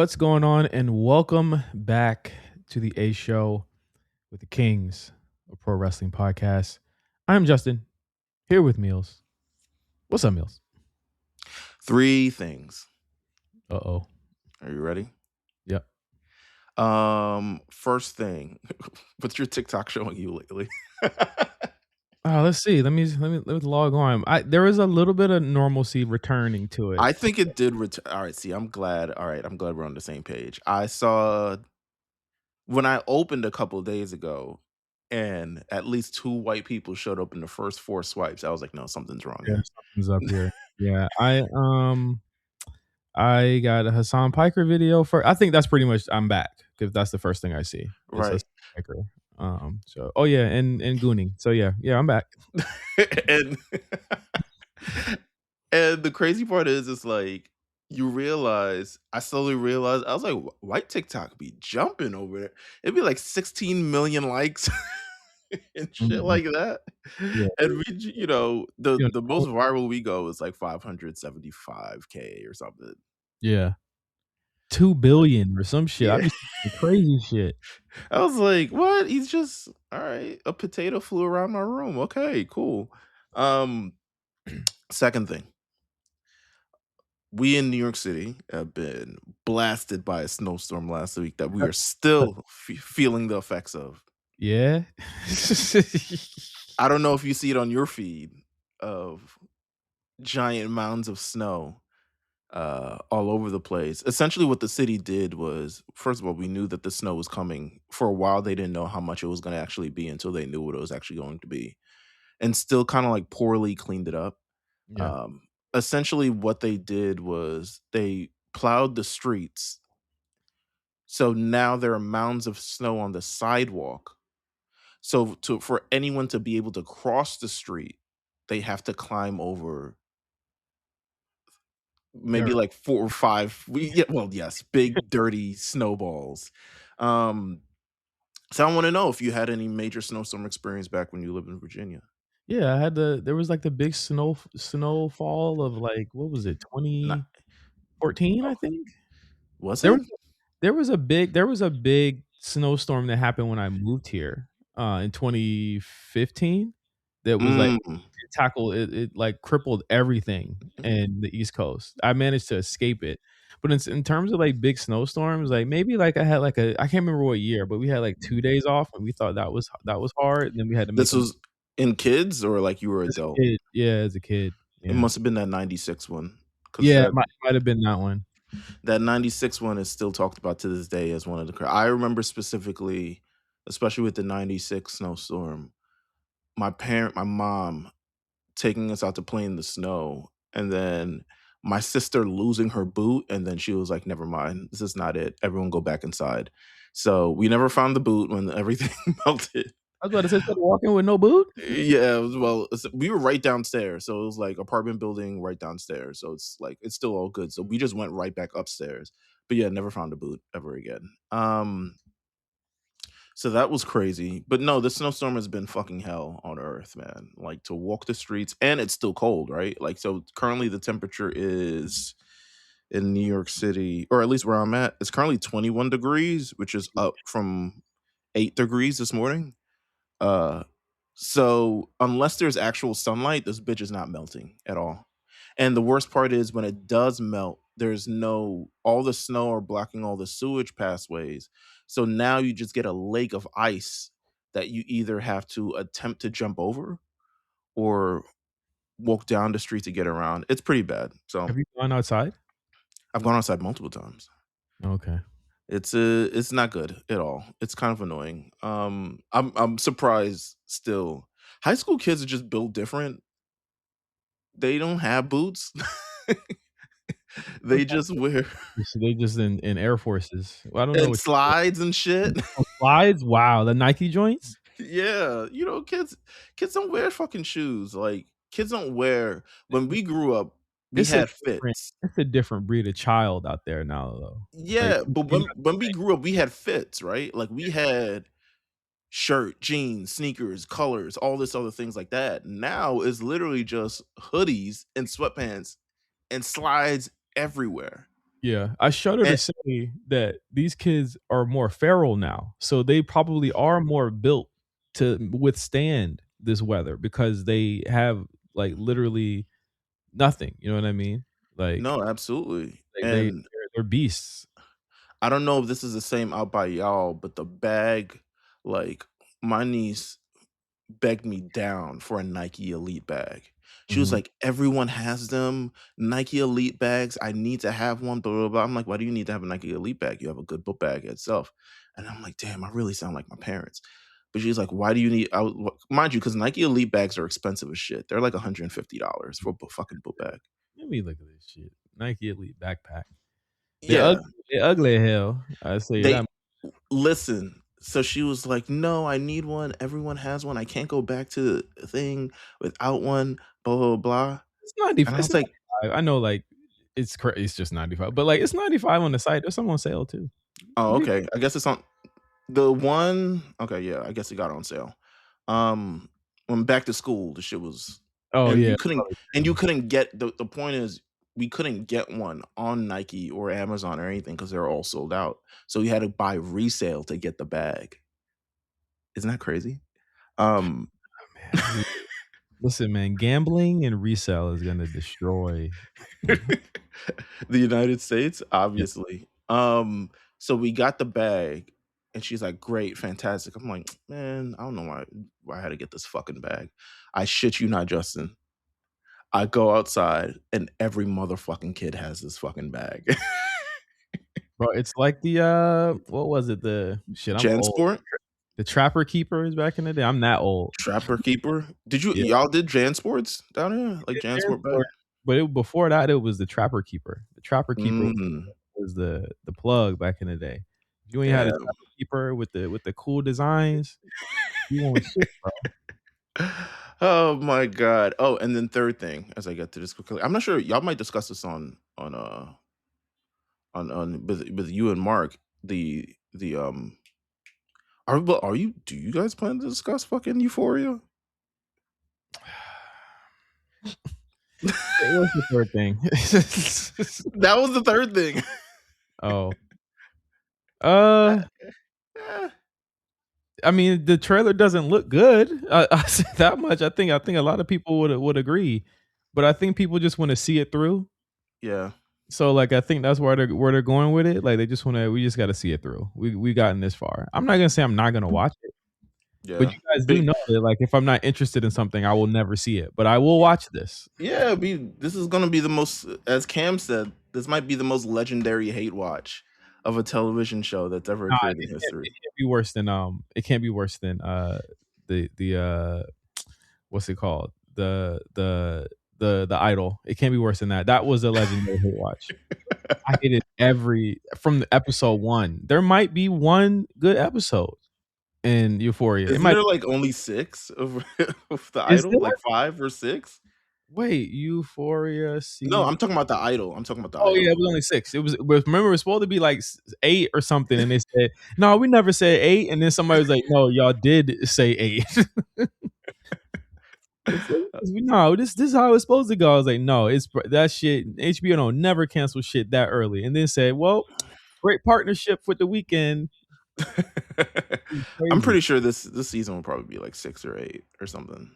What's going on? And welcome back to the A Show with the Kings of Pro Wrestling Podcast. I'm Justin, here with Meelz. What's up, Meelz? Three things. Uh-oh. Are you ready? Yep. First thing, what's your TikTok showing you lately? Let's see. Let me log on. There is a little bit of normalcy returning to it. I think it did return. All right, see, I'm glad. All right, I'm glad we're on the same page. I saw when I opened a couple of days ago, and at least two white people showed up in the first four swipes. I was like, no, something's wrong Yeah, here. something's up here. Yeah, I got a Hassan Piker video for. I think that's pretty much. I'm back because that's the first thing I see. Is Right. Hassan Piker. So yeah, and Gooning. So yeah, I'm back. and and the crazy part is, it's like I slowly realized, I was like, white TikTok be jumping over there. It'd be like 16 million likes and shit Mhm. like that. Yeah. And the You the know, most viral we go is like 575K or something. yeah. 2 billion or some shit. I Yeah. be seeing crazy shit. I was like, what? He's just all right. A potato flew around my room. Okay, cool. Um, Second thing. We in New York City have been blasted by a snowstorm last week that we are still feeling the effects of. Yeah? I don't know if you see it on your feed of giant mounds of snow all over the place. Essentially, what the city did was, first of all, we knew that the snow was coming. For a while, they didn't know how much it was going to actually be until they knew what it was actually going to be, and still kind of like poorly cleaned it up. Yeah. Um, Essentially, what they did was they plowed the streets. So now there are mounds of snow on the sidewalk. So for anyone to be able to cross the street, they have to climb over maybe Dirt. like 4 or 5 yes, big dirty snowballs. Um, so I wanna know if you had any major snowstorm experience back when you lived in Virginia. Yeah, there was, like, the big snowfall of, like, what was it, Not 2014, I oh, think? was There it? was there was a big snowstorm that happened when I moved here, in 2015 that was, like, Mm. it, like, crippled everything in the East Coast. I managed to escape it, but in terms of, like, big snowstorms, like, maybe, like, I had, like, I can't remember what year, but we had, like, 2 days off, and we thought that was hard, and then we had to make This them was in kids or like you were as a adult? kid. Yeah, as a kid. It Yeah. must have been that '96 one, 'cause Yeah, might have been that one. that '96 one is still talked about to this day as one of I remember specifically, especially with the '96 snowstorm, my mom taking us out to play in the snow, and then my sister losing her boot, and then she was like, "Never mind, this is not it. Everyone go back inside." So we never found the boot when everything melted. I was about to say, "Started walking with no boot?" Yeah, we were right downstairs, so it was like apartment building right downstairs. So it's like it's still all good. So we just went right back upstairs. But yeah, never found a boot ever again. So that was crazy. But no, this snowstorm has been fucking hell on earth, man. Like to walk the streets, and it's still cold, right? Like, so currently the temperature is in New York City, or at least where I'm at, it's currently 21 degrees, which is up from 8 degrees this morning. Uh so unless there's actual sunlight, this bitch is not melting at all. And the worst part is when it does melt, there's no all the snow are blocking all the sewage pathways. So now you just get a lake of ice that you either have to attempt to jump over or walk down the street to get around. It's pretty bad. So Have you gone outside? I've gone outside multiple times. Okay. It's not good at all. It's kind of annoying. I'm surprised still. High school kids are just built different. They don't have boots. They just wear So they just in Air Forces. Well, I don't know and what slides and shit. oh, slides? Wow, the Nike joints? Yeah, kids don't wear fucking shoes. Like kids don't wear when we grew up, we It's a had different fits. it's a different breed of child out there now, though. Like, Yeah, but you're when we grew up, we had fits, right? Like we had shirt, jeans, sneakers, colors, all this other things like that. Now is literally just hoodies and sweatpants and slides everywhere. Yeah, I shudder to And say that these kids are more feral now, so they probably are more built to withstand this weather because they have, like, literally nothing, you know what I mean? Like, no, absolutely. And they're beasts. I don't know if this is the same out by y'all, but the bag, like, my niece begged me down for a Nike Elite bag. She was Mhm. like, "Everyone has them, Nike Elite bags. I need to have one." Blah blah blah. I'm like, "Why do you need to have a Nike Elite bag? You have a good book bag itself." And I'm like, "Damn, I really sound like my parents." But she's like, "Why do you need?" Mind you, because Nike Elite bags are expensive as shit. They're like $150 for a fucking book bag. Let me look at this shit. Nike Elite backpack. They're Yeah, they're ugly as hell, I say they that. listen. So she was like, "No, I need one. Everyone has one. I can't go back to the thing without one." Blah blah blah. It's 90 And I it's was like, 95. I know, like, it's just 95, but, like, it's 95 on the site. There's some on sale too. "Oh, You could okay. I guess it's on the one." Okay, yeah, I guess it got on sale. Um, when back to school, the shit was, Oh, and yeah, you couldn't probably and you true. couldn't get the point is we couldn't get one on Nike or Amazon or anything because 'cause they're all sold out. So you had to buy resale to get the bag. Isn't that crazy? Um Man, listen, man, gambling and resale is gonna destroy. The United States, Yeah, obviously. So we got the bag, and she's like, "Great, fantastic." I'm like, "Man, I don't know why I had to get this fucking bag." I shit you not, Justin. I go outside, and every motherfucking kid has this fucking bag. bro, it's like what was it? The shit, I'm old. JanSport, The Trapper Keepers back in the day. I'm that old. Trapper Keeper. Did you Yeah, y'all did JanSports down here? we Like did JanSport bag? JanSport, but before that, it was the Trapper Keeper. The Trapper Keeper Mm, was the plug back in the day. If you ain't had a yeah. Trapper Keeper with the cool designs, you want shit, bro. Oh my god. Oh, and then third thing, as I get to this quickly, I'm not sure y'all might discuss this on with you and Mark. The are you do you guys plan to discuss fucking Euphoria? What's the third thing? That was the third thing. Oh, Uh, uh, eh, I mean, the trailer doesn't look good. I say that much. I think a lot of people would agree, but I think people just wanna see it through. yeah. So, like, I think that's where they're going with it. Like, they just wanna we just gotta see it through. We gotten this far. I'm not gonna say I'm not gonna watch it, but Yeah. you guys do Big know that, like, if I'm not interested in something, I will never see it, but I will watch this. yeah, this is gonna be the most, as Cam said, this might be the most legendary hate watch of a television show that's ever Nah, occurred in history. it can't be worse than, it can't be worse than, what's it called? The Idol. It can't be worse than that. That was a legendary hate watch. I hated every from the episode 1. There might be 1 good episode in Euphoria. It Isn't might there like only 6 of of the Is Idol? there? Like 5 or 6? Wait, Euphoria No, season I'm talking about the Idol. I'm talking about the Oh, yeah, Idol. it was only 6. It was but remember, it was supposed to be like 8 or something, and they said, "No, we never said 8," and then somebody was like, "No, y'all did say 8." It's like, "No, this is how it's supposed to go." I was like, "No, it's that shit HBO don't never cancel shit that early." And then said, "Well, great partnership with The Weeknd." I'm Crazy. pretty sure this season will probably be like 6 or 8 or something.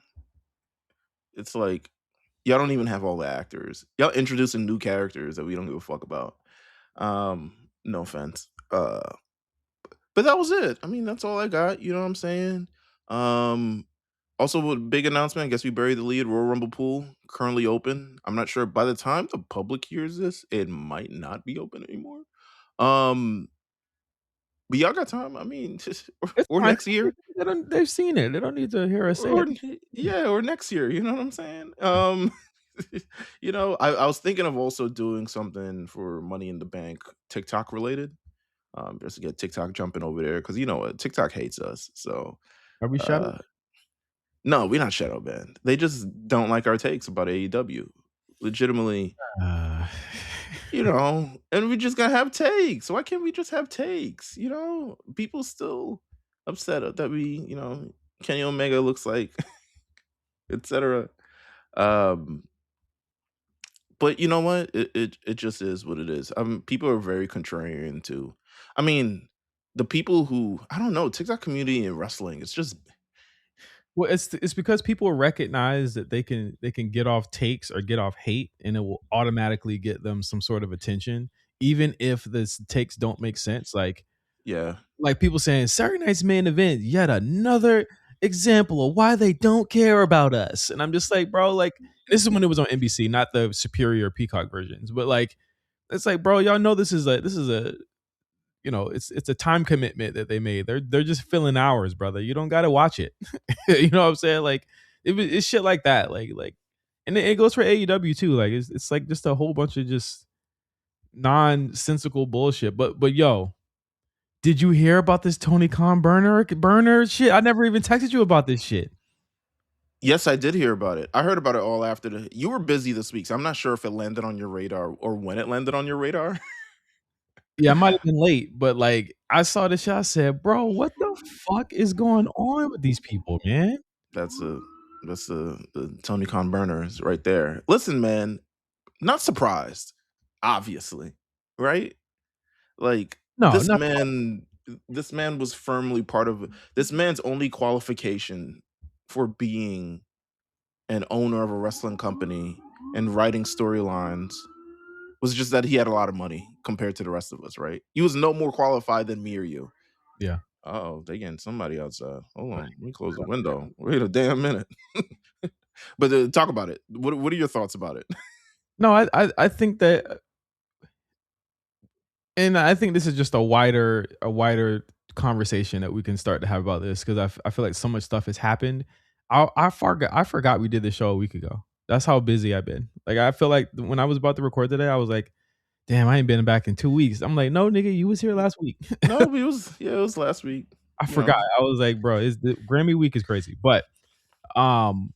It's like y'all don't even have all the actors. Y'all introducing new characters that we don't give a fuck about. No offense. But that was it. I mean, that's all I got, you know what I'm saying? Um Also with big announcement, I guess we buried the lead. Royal Rumble pool currently open. I'm not sure by the time the public hears this, it might not be open anymore. Um but y'all got time. I mean, It's or fine. next year. They've seen it. They don't need to hear us say Or it. yeah, or next year, you know what I'm saying? I was thinking of also doing something for Money in the Bank TikTok related. Just to get TikTok jumping over there because you know what, TikTok hates us. So Are we shadow? uh no, we're not shadow banned. They just don't like our takes about AEW. Legitimately, Uh, and we just gotta have takes. Why can't we just have takes? People still upset that Kenny Omega looks like etc. Um, But you know what? It just is what it is. People are very contrarian too. I mean, the people who I don't know, TikTok community in wrestling, it's just Well, it's because people recognize that they can get off takes or get off hate, and it will automatically get them some sort of attention, even if the takes don't make sense. yeah. Like people saying Saturday night's main event, yet another example of why they don't care about us. And I'm just like, bro, like this is when it was on NBC, not the superior Peacock versions, but like it's like, bro, y'all know this is a it's a time commitment that they made. They're just filling hours, brother. You don't got to watch it. You know what I'm saying? Like it's shit like that. And it goes for AEW too. Like it's like just a whole bunch of just nonsensical bullshit. But yo, did you hear about this Tony Khan burner shit? I never even texted you about this shit. Yes, I did hear about it. I heard about it all after the you were busy this week, so I'm not sure if it landed on your radar or when it landed on your radar. Yeah, I might have been late, but like I saw this shit. I said, bro, what the fuck is going on with these people, man? That's a that's the Tony Khan burners right there. Listen, man, not surprised, obviously, right? Like No, not this man was firmly part of this man's only qualification for being an owner of a wrestling company and writing storylines was just that he had a lot of money compared to the rest of us, right? He was no more qualified than me or you. yeah. Oh, they getting somebody outside. Hold on, let me close the window. Wait a damn minute. But talk about it. What are your thoughts about it? No, I think that, and I think this is just a wider conversation that we can start to have about this because I feel like so much stuff has happened. I forgot we did the show a week ago. That's how busy I've been. Like I feel like when I was about to record today, I was like, damn, I ain't been back in 2 weeks. I'm like, no, nigga, you was here last week. No, it was last week. I You know, forgot. I was like, bro, is the Grammy week is crazy. But um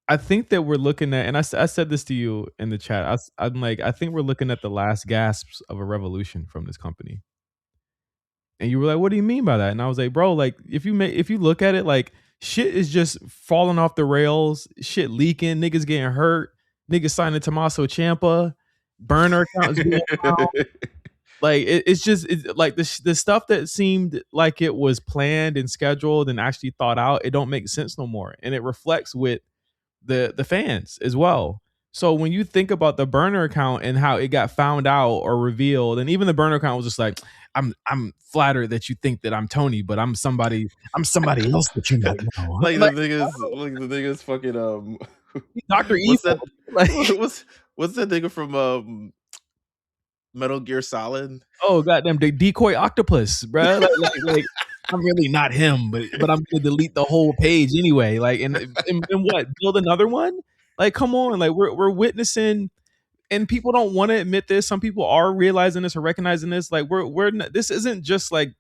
I think that we're looking at, and I said this to you in the chat. I'm like, I think we're looking at the last gasps of a revolution from this company. And you were like, what do you mean by that? And I was like, bro, like if you look at it, like shit is just falling off the rails, shit leaking, niggas getting hurt, niggas signing Tommaso Ciampa, burner accounts being like it's like the stuff that seemed like it was planned and scheduled and actually thought out, it don't make sense no more. And it reflects with the fans as well. So when you think about the burner account and how it got found out or revealed, and even the burner account was just like, I'm flattered that you think that I'm Tony, but I'm somebody else that you might know. like the thing is fucking Doctor what's that Evil. Like, what's that nigga from Metal Gear Solid? oh goddamn, the decoy octopus, bro. Like I'm really not him, but I'm gonna delete the whole page anyway. Like, and what? Build another one? Like, come on! Like, we're witnessing, and people don't want to admit this. Some people are realizing this or recognizing this. Like we're not, this isn't just like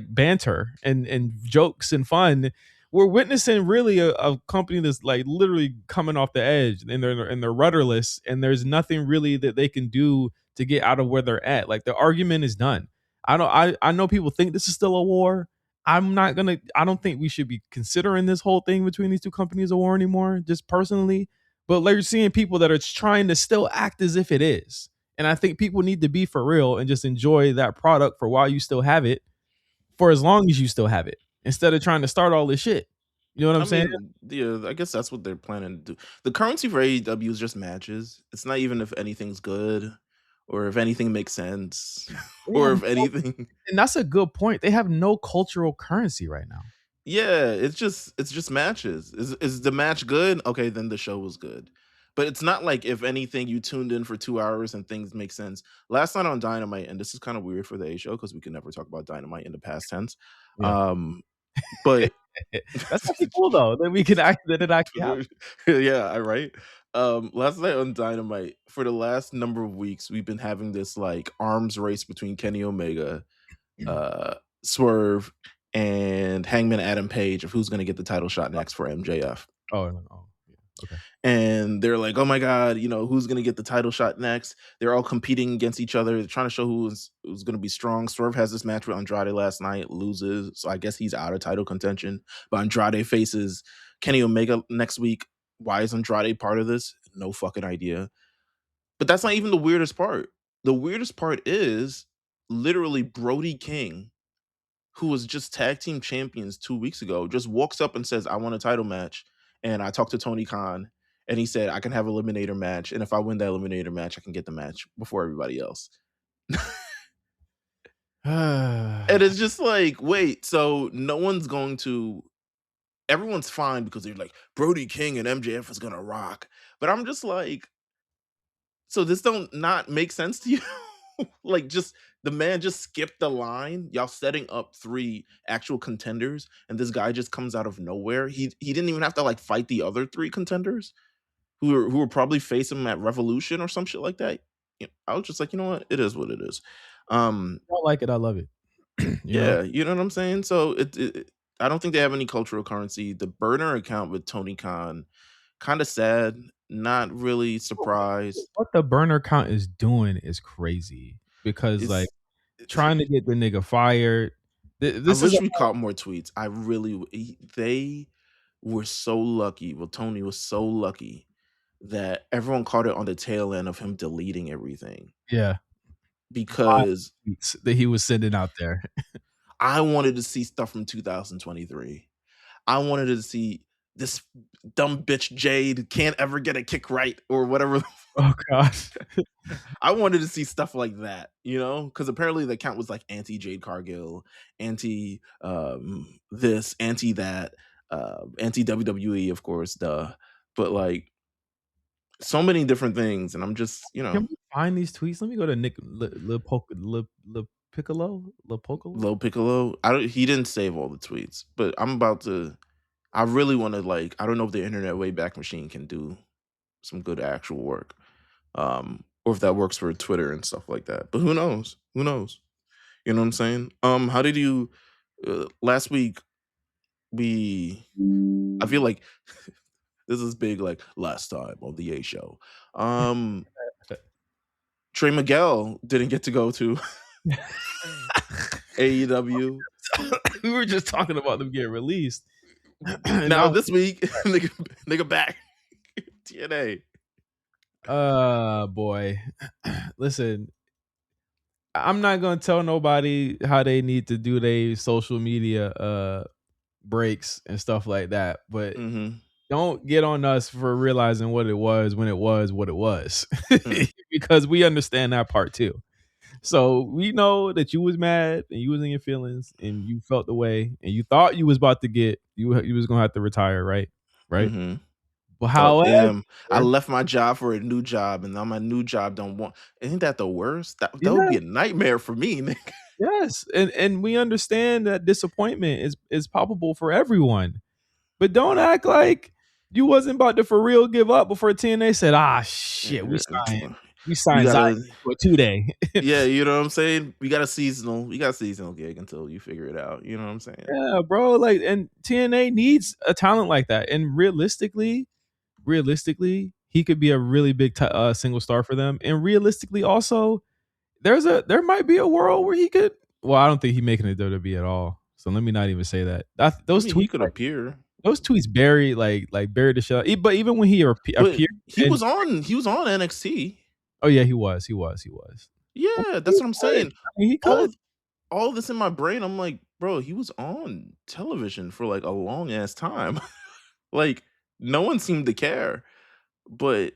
banter and jokes and fun. We're witnessing really a company that's like literally coming off the edge, and they're rudderless, and there's nothing really that they can do to get out of where they're at. Like the argument is done. I know people think this is still a war. I don't think we should be considering this whole thing between these two companies a war anymore, just personally. But like you're seeing people that are trying to still act as if it is. And I think people need to be for real and just enjoy that product for while you still have it, for as long as you still have it, instead of trying to start all this shit. You know what I'm I saying? mean, yeah, I guess that's what they're planning to do. The currency for AEW is just matches. It's not even if anything's good or if anything makes sense They or have if no, anything. and that's a good point. They have no cultural currency right now. Yeah, it's just matches. Is the match good? Okay, then the show was good. But it's not like if anything you tuned in for 2 hours and things make sense. Last night on Dynamite, and this is kind of weird for the A show because we can never talk about Dynamite in the past tense. Yeah. Um, but That's actually cool though that we can act that it actually happened. yeah, I right. Last night on Dynamite, for the last number of weeks, we've been having this like arms race between Kenny Omega, uh, Swerve, and Hangman Adam Page of who's going to get the title shot next for MJF. Oh no, oh, yeah. Okay. And they're like, "Oh my god, who's going to get the title shot next?" They're all competing against each other, they're trying to show who's going to be strong. Swerve has this match with Andrade last night, loses, so I guess he's out of title contention. But Andrade faces Kenny Omega next week. Why is Andrade part of this? No fucking idea. But that's not even the weirdest part. The weirdest part is literally Brody King, who was just tag team champions 2 weeks ago, just walks up and says, "I want a title match." And I talked to Tony Khan, and he said, "I can have a eliminator match, and if I win that eliminator match, I can get the match before everybody else." And it's just like, wait, so no one's going to everyone's fine because they're like, Brody King and MJF is gonna rock. But I'm just like, so this don't not make sense to you? Like, just the man just skipped the line. Y'all setting up 3 actual contenders, and this guy just comes out of nowhere. He didn't even have to like fight the other 3 contenders who were probably face him at Revolution or some shit like that. I was just like, you know what? It is what it is. I like it. I love it. You know? Yeah, you know what I'm saying? So I don't think they have any cultural currency. The burner account with Tony Khan, kind of sad, not really surprised. What the burner count is doing is crazy because, like, It's trying to get the nigga fired. I This is wish we caught more tweets. I really they were so lucky. Well, Tony was so lucky that everyone caught it on the tail end of him deleting everything yeah, wild because tweets that he was sending out there. I wanted to see stuff from 2023. I wanted to see this dumb bitch Jade can't ever get a kick right or whatever. Oh gosh. I wanted to see stuff like that, you know, because apparently the account was like anti Jade Cargill, anti this, anti that, anti WWE, of course, duh. But like so many different things, and I'm just, Can we find these tweets? Let me go to Nick Le Piccolo, Le Pocolo. Low Piccolo. I don't. He didn't save all the tweets, but I'm about to. I really want to like. I don't know if the Internet Wayback Machine can do some good actual work, or if that works for Twitter and stuff like that. But who knows? Who knows? You know what I'm saying? How did you last week? I feel like this is big. Like last time on the A show, Trey Miguel didn't get to go to AEW. We were just talking about them getting released. Now this week, nigga back TNA. Boy. Listen, I'm not gonna tell nobody how they need to do their social media breaks and stuff like that, but Mm-hmm. don't get on us for realizing what it was when it was what it was. Mm. Because we understand that part too. So we know that you was mad and you was in your feelings and you felt the way and you thought you was about to get you was gonna have to retire, right? Right. Mm-hmm. But Oh however, damn! I left my job for a new job, and now my new job don't want. Isn't that the worst? That would yeah, be a nightmare for me, nigga. yes, and we understand that disappointment is palpable for everyone. But don't act like you wasn't about to for real give up before TNA said, "Ah, shit, we We signed Zion gotta, for a 2-day." yeah, you know what I'm saying. We got a seasonal gig until you figure it out. You know what I'm saying? Yeah, bro. Like, and TNA needs a talent like that. And realistically, he could be a really big single star for them. And realistically, also, there might be a world where he could. Well, I don't think he's making it WWE at all. So let me not even say that. I Those mean, he tweets, could appear, those tweets bury buried the shell. But even when he but appeared, he and was on. He was on NXT. oh yeah, he was. Well, Yeah, he that's what I'm could. saying. I mean, he All could. all this in my brain, I'm like, bro, he was on television for like a long ass time. Like, no one seemed to care. But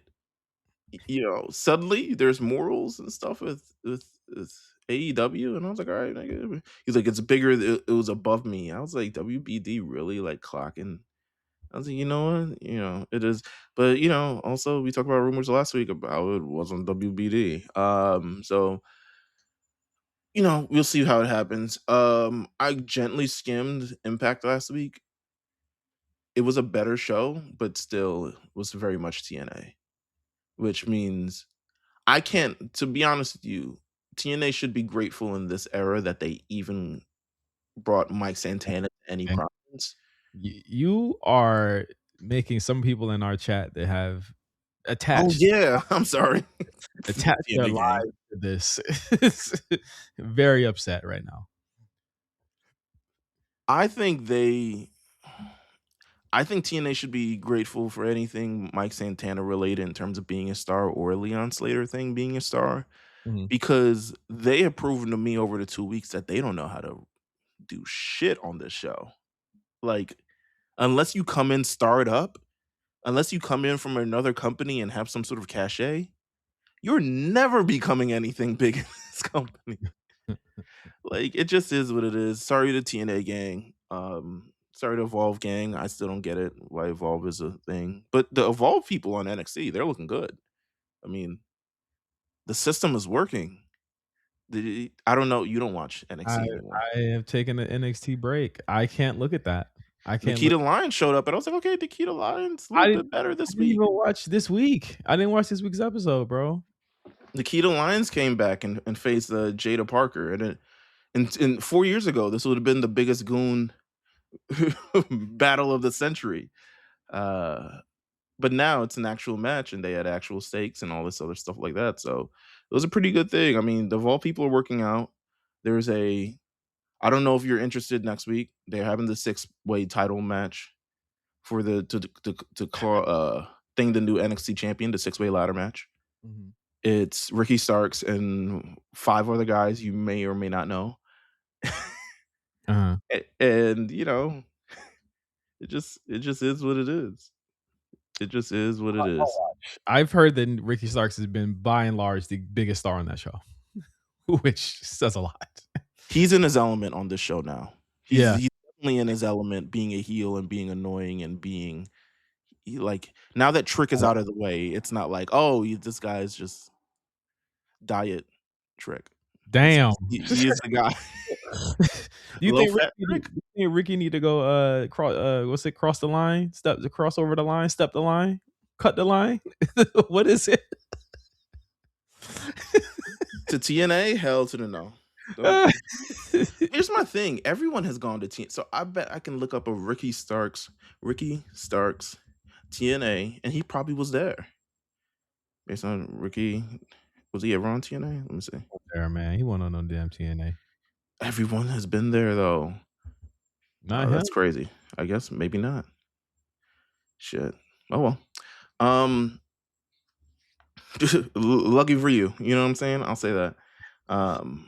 suddenly there's morals and stuff with AEW, and I was like, all right, nigga. He's like, it's bigger. It was above me. I was like, WBD really like clocking. I was like, you know what, it is. But also we talked about rumors last week about it wasn't WBD. So we'll see how it happens. I gently skimmed Impact last week. It was a better show, but still was very much TNA, which means I can't, to be honest with you, TNA should be grateful in this era that they even brought Mike Santana to any And province. you are making some people in our chat that have Oh attached yeah, I'm sorry. their TNA gang. lives to this. Very upset right now. I think I think TNA should be grateful for anything Mike Santana related in terms of being a star or Leon Slater thing being a star, Mhm. because they have proven to me over the 2 weeks that they don't know how to do shit on this show. Like, unless you come in starred up, unless you come in from another company and have some sort of cachet, you're never becoming anything big in this company. Like, it just is what it is. Sorry to TNA gang. Sorry to Evolve gang. I still don't get it why Evolve is a thing. But the Evolve people on NXT, they're looking good. I mean, the system is working. I don't know. You don't watch I NXT anymore. I have taken an NXT break. I can't look at that. I can't look. Nikita Lyons showed up, and I was like, okay, Nikita Lyons a I little didn't bit better I this didn't week. even watch this week. I didn't watch this week's episode, bro. Nikita Lyons came back and faced Jada Parker, and 4 years ago, this would have been the biggest goon battle of the century. Uh, but now it's an actual match, and they had actual stakes and all this other stuff like that. So it was a pretty good thing. I mean, the Vol people are working out. There's a I don't know if you're interested next week. They're having the six-way title match for the to call thing the new NXT champion, the six-way ladder match. Mhm. It's Ricky Starks and 5 other guys you may or may not know. Uh-huh. And, it just is what it is. It just is what it I'll is. watch. I've heard that Ricky Starks has been by and large the biggest star on that show, which says a lot. He's in his element on this show now. He's Yeah. he's definitely in his element being a heel and being annoying and being like, now that Trick is out of the way, it's not like, "Oh, this guy is just diet Trick." Damn. He is the guy. You Low think fat Trick. Ricky need to go cross the line, cross over the line, step the line, cut the line? What is it? To TNA? Hell to the no. Don't. Here's my thing, everyone has gone to TNA, so I bet I can look up a Ricky Starks, TNA, and he probably was there. Based on Ricky, was he ever on TNA? Let me see. There, man. He wasn't on no damn TNA. Everyone has been there though. Not Oh, him. that's crazy. I guess maybe not. Shit. Oh well. Um, lucky for you. You know what I'm saying? I'll say that. Um,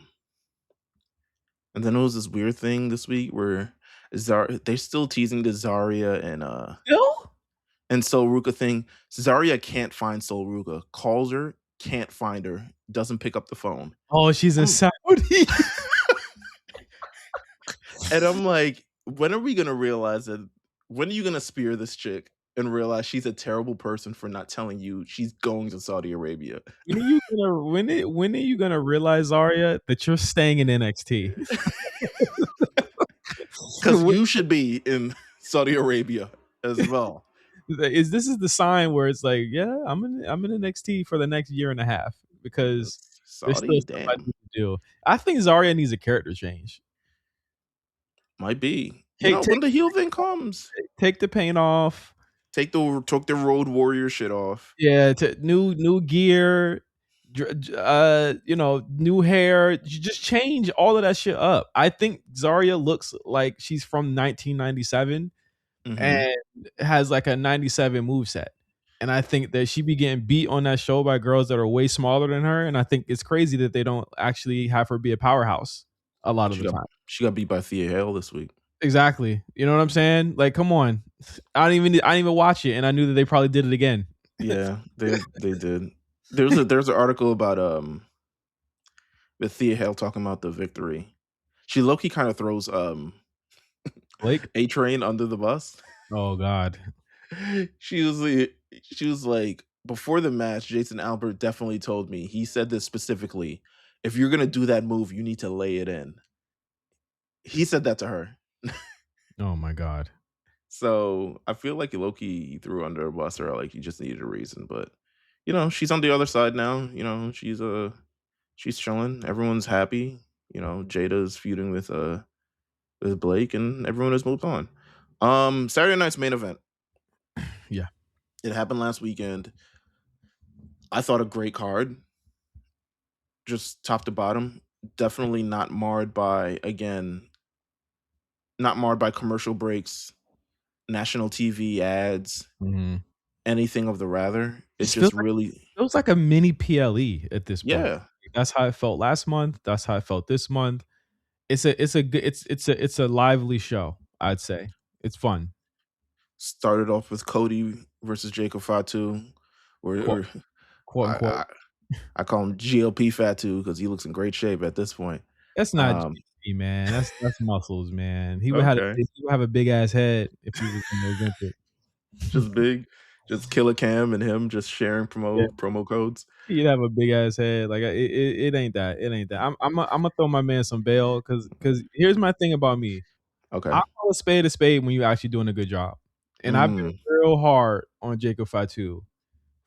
and then it was this weird thing this week where they're still teasing the Zarya Still? and Sol Ruka thing. Zarya can't find Sol Ruka. Calls her, can't find her, doesn't pick up the phone. Oh, she's in I'm Saudi. and I'm like, when are we gonna realize that? When are you gonna spear this chick and realize she's a terrible person for not telling you she's going to Saudi Arabia? When are you gonna realize, Zarya, that you're staying in NXT? Because you should be in Saudi Arabia as well. This is the sign where it's like, yeah, I'm in NXT for the next year and a half because there's still Saudi, stuff I damn, need to do. I think Zarya needs a character change. might be. Take take When the heel thing comes, take the paint off. took the Road Warrior shit off. Yeah, new gear, new hair. You just change all of that shit up. I think Zarya looks like she's from 1997 Hmm. and has like a 97 moveset. And I think that she be getting beat on that show by girls that are way smaller than her. And I think it's crazy that they don't actually have her be a powerhouse a lot of She the got time. she got beat by Thea Hale this week. Exactly. You know what I'm saying? Like, come on. I didn't even watch it, and I knew that they probably did it again. Yeah, they did. There's an article about with Thea Hale talking about the victory. She low-key kind of throws Blake? A Train under the bus. Oh God. She was she was like, before the match, Jason Albert definitely told me. He said this specifically. If you're gonna do that move, you need to lay it in. He said that to her. Oh my God. So I feel like Loki threw under a bus, or like he just needed a reason. But she's on the other side now. She's chilling. Everyone's happy. Jada's feuding with Blake, and everyone has moved on. Saturday night's main event. Yeah. It happened last weekend. I thought a great card, just top to bottom. Definitely not marred by commercial breaks. national TV ads, Mhm. anything of the rather. It Just feels just really like a mini PLE at this point. yeah. That's how it felt last month. That's how it felt this month. It's a good it's a lively show, I'd say. It's fun. Started off with Cody versus Jacob Fatu, Quote, or quote I unquote. I I call him GLP Fatu because he looks in great shape at this point. That's not Um, GP, man. That's muscles, man. okay. He would have a big ass head if he was in the Just Olympics. big, just Killer Cam and him just sharing Yeah. promo codes. He'd have a big ass head. Like it ain't that. It ain't that. I'm gonna throw my man some bail because here's my thing about me. I Okay. call a spade when you're actually doing a good job. And I've been Mm, real hard on Jacob Fatu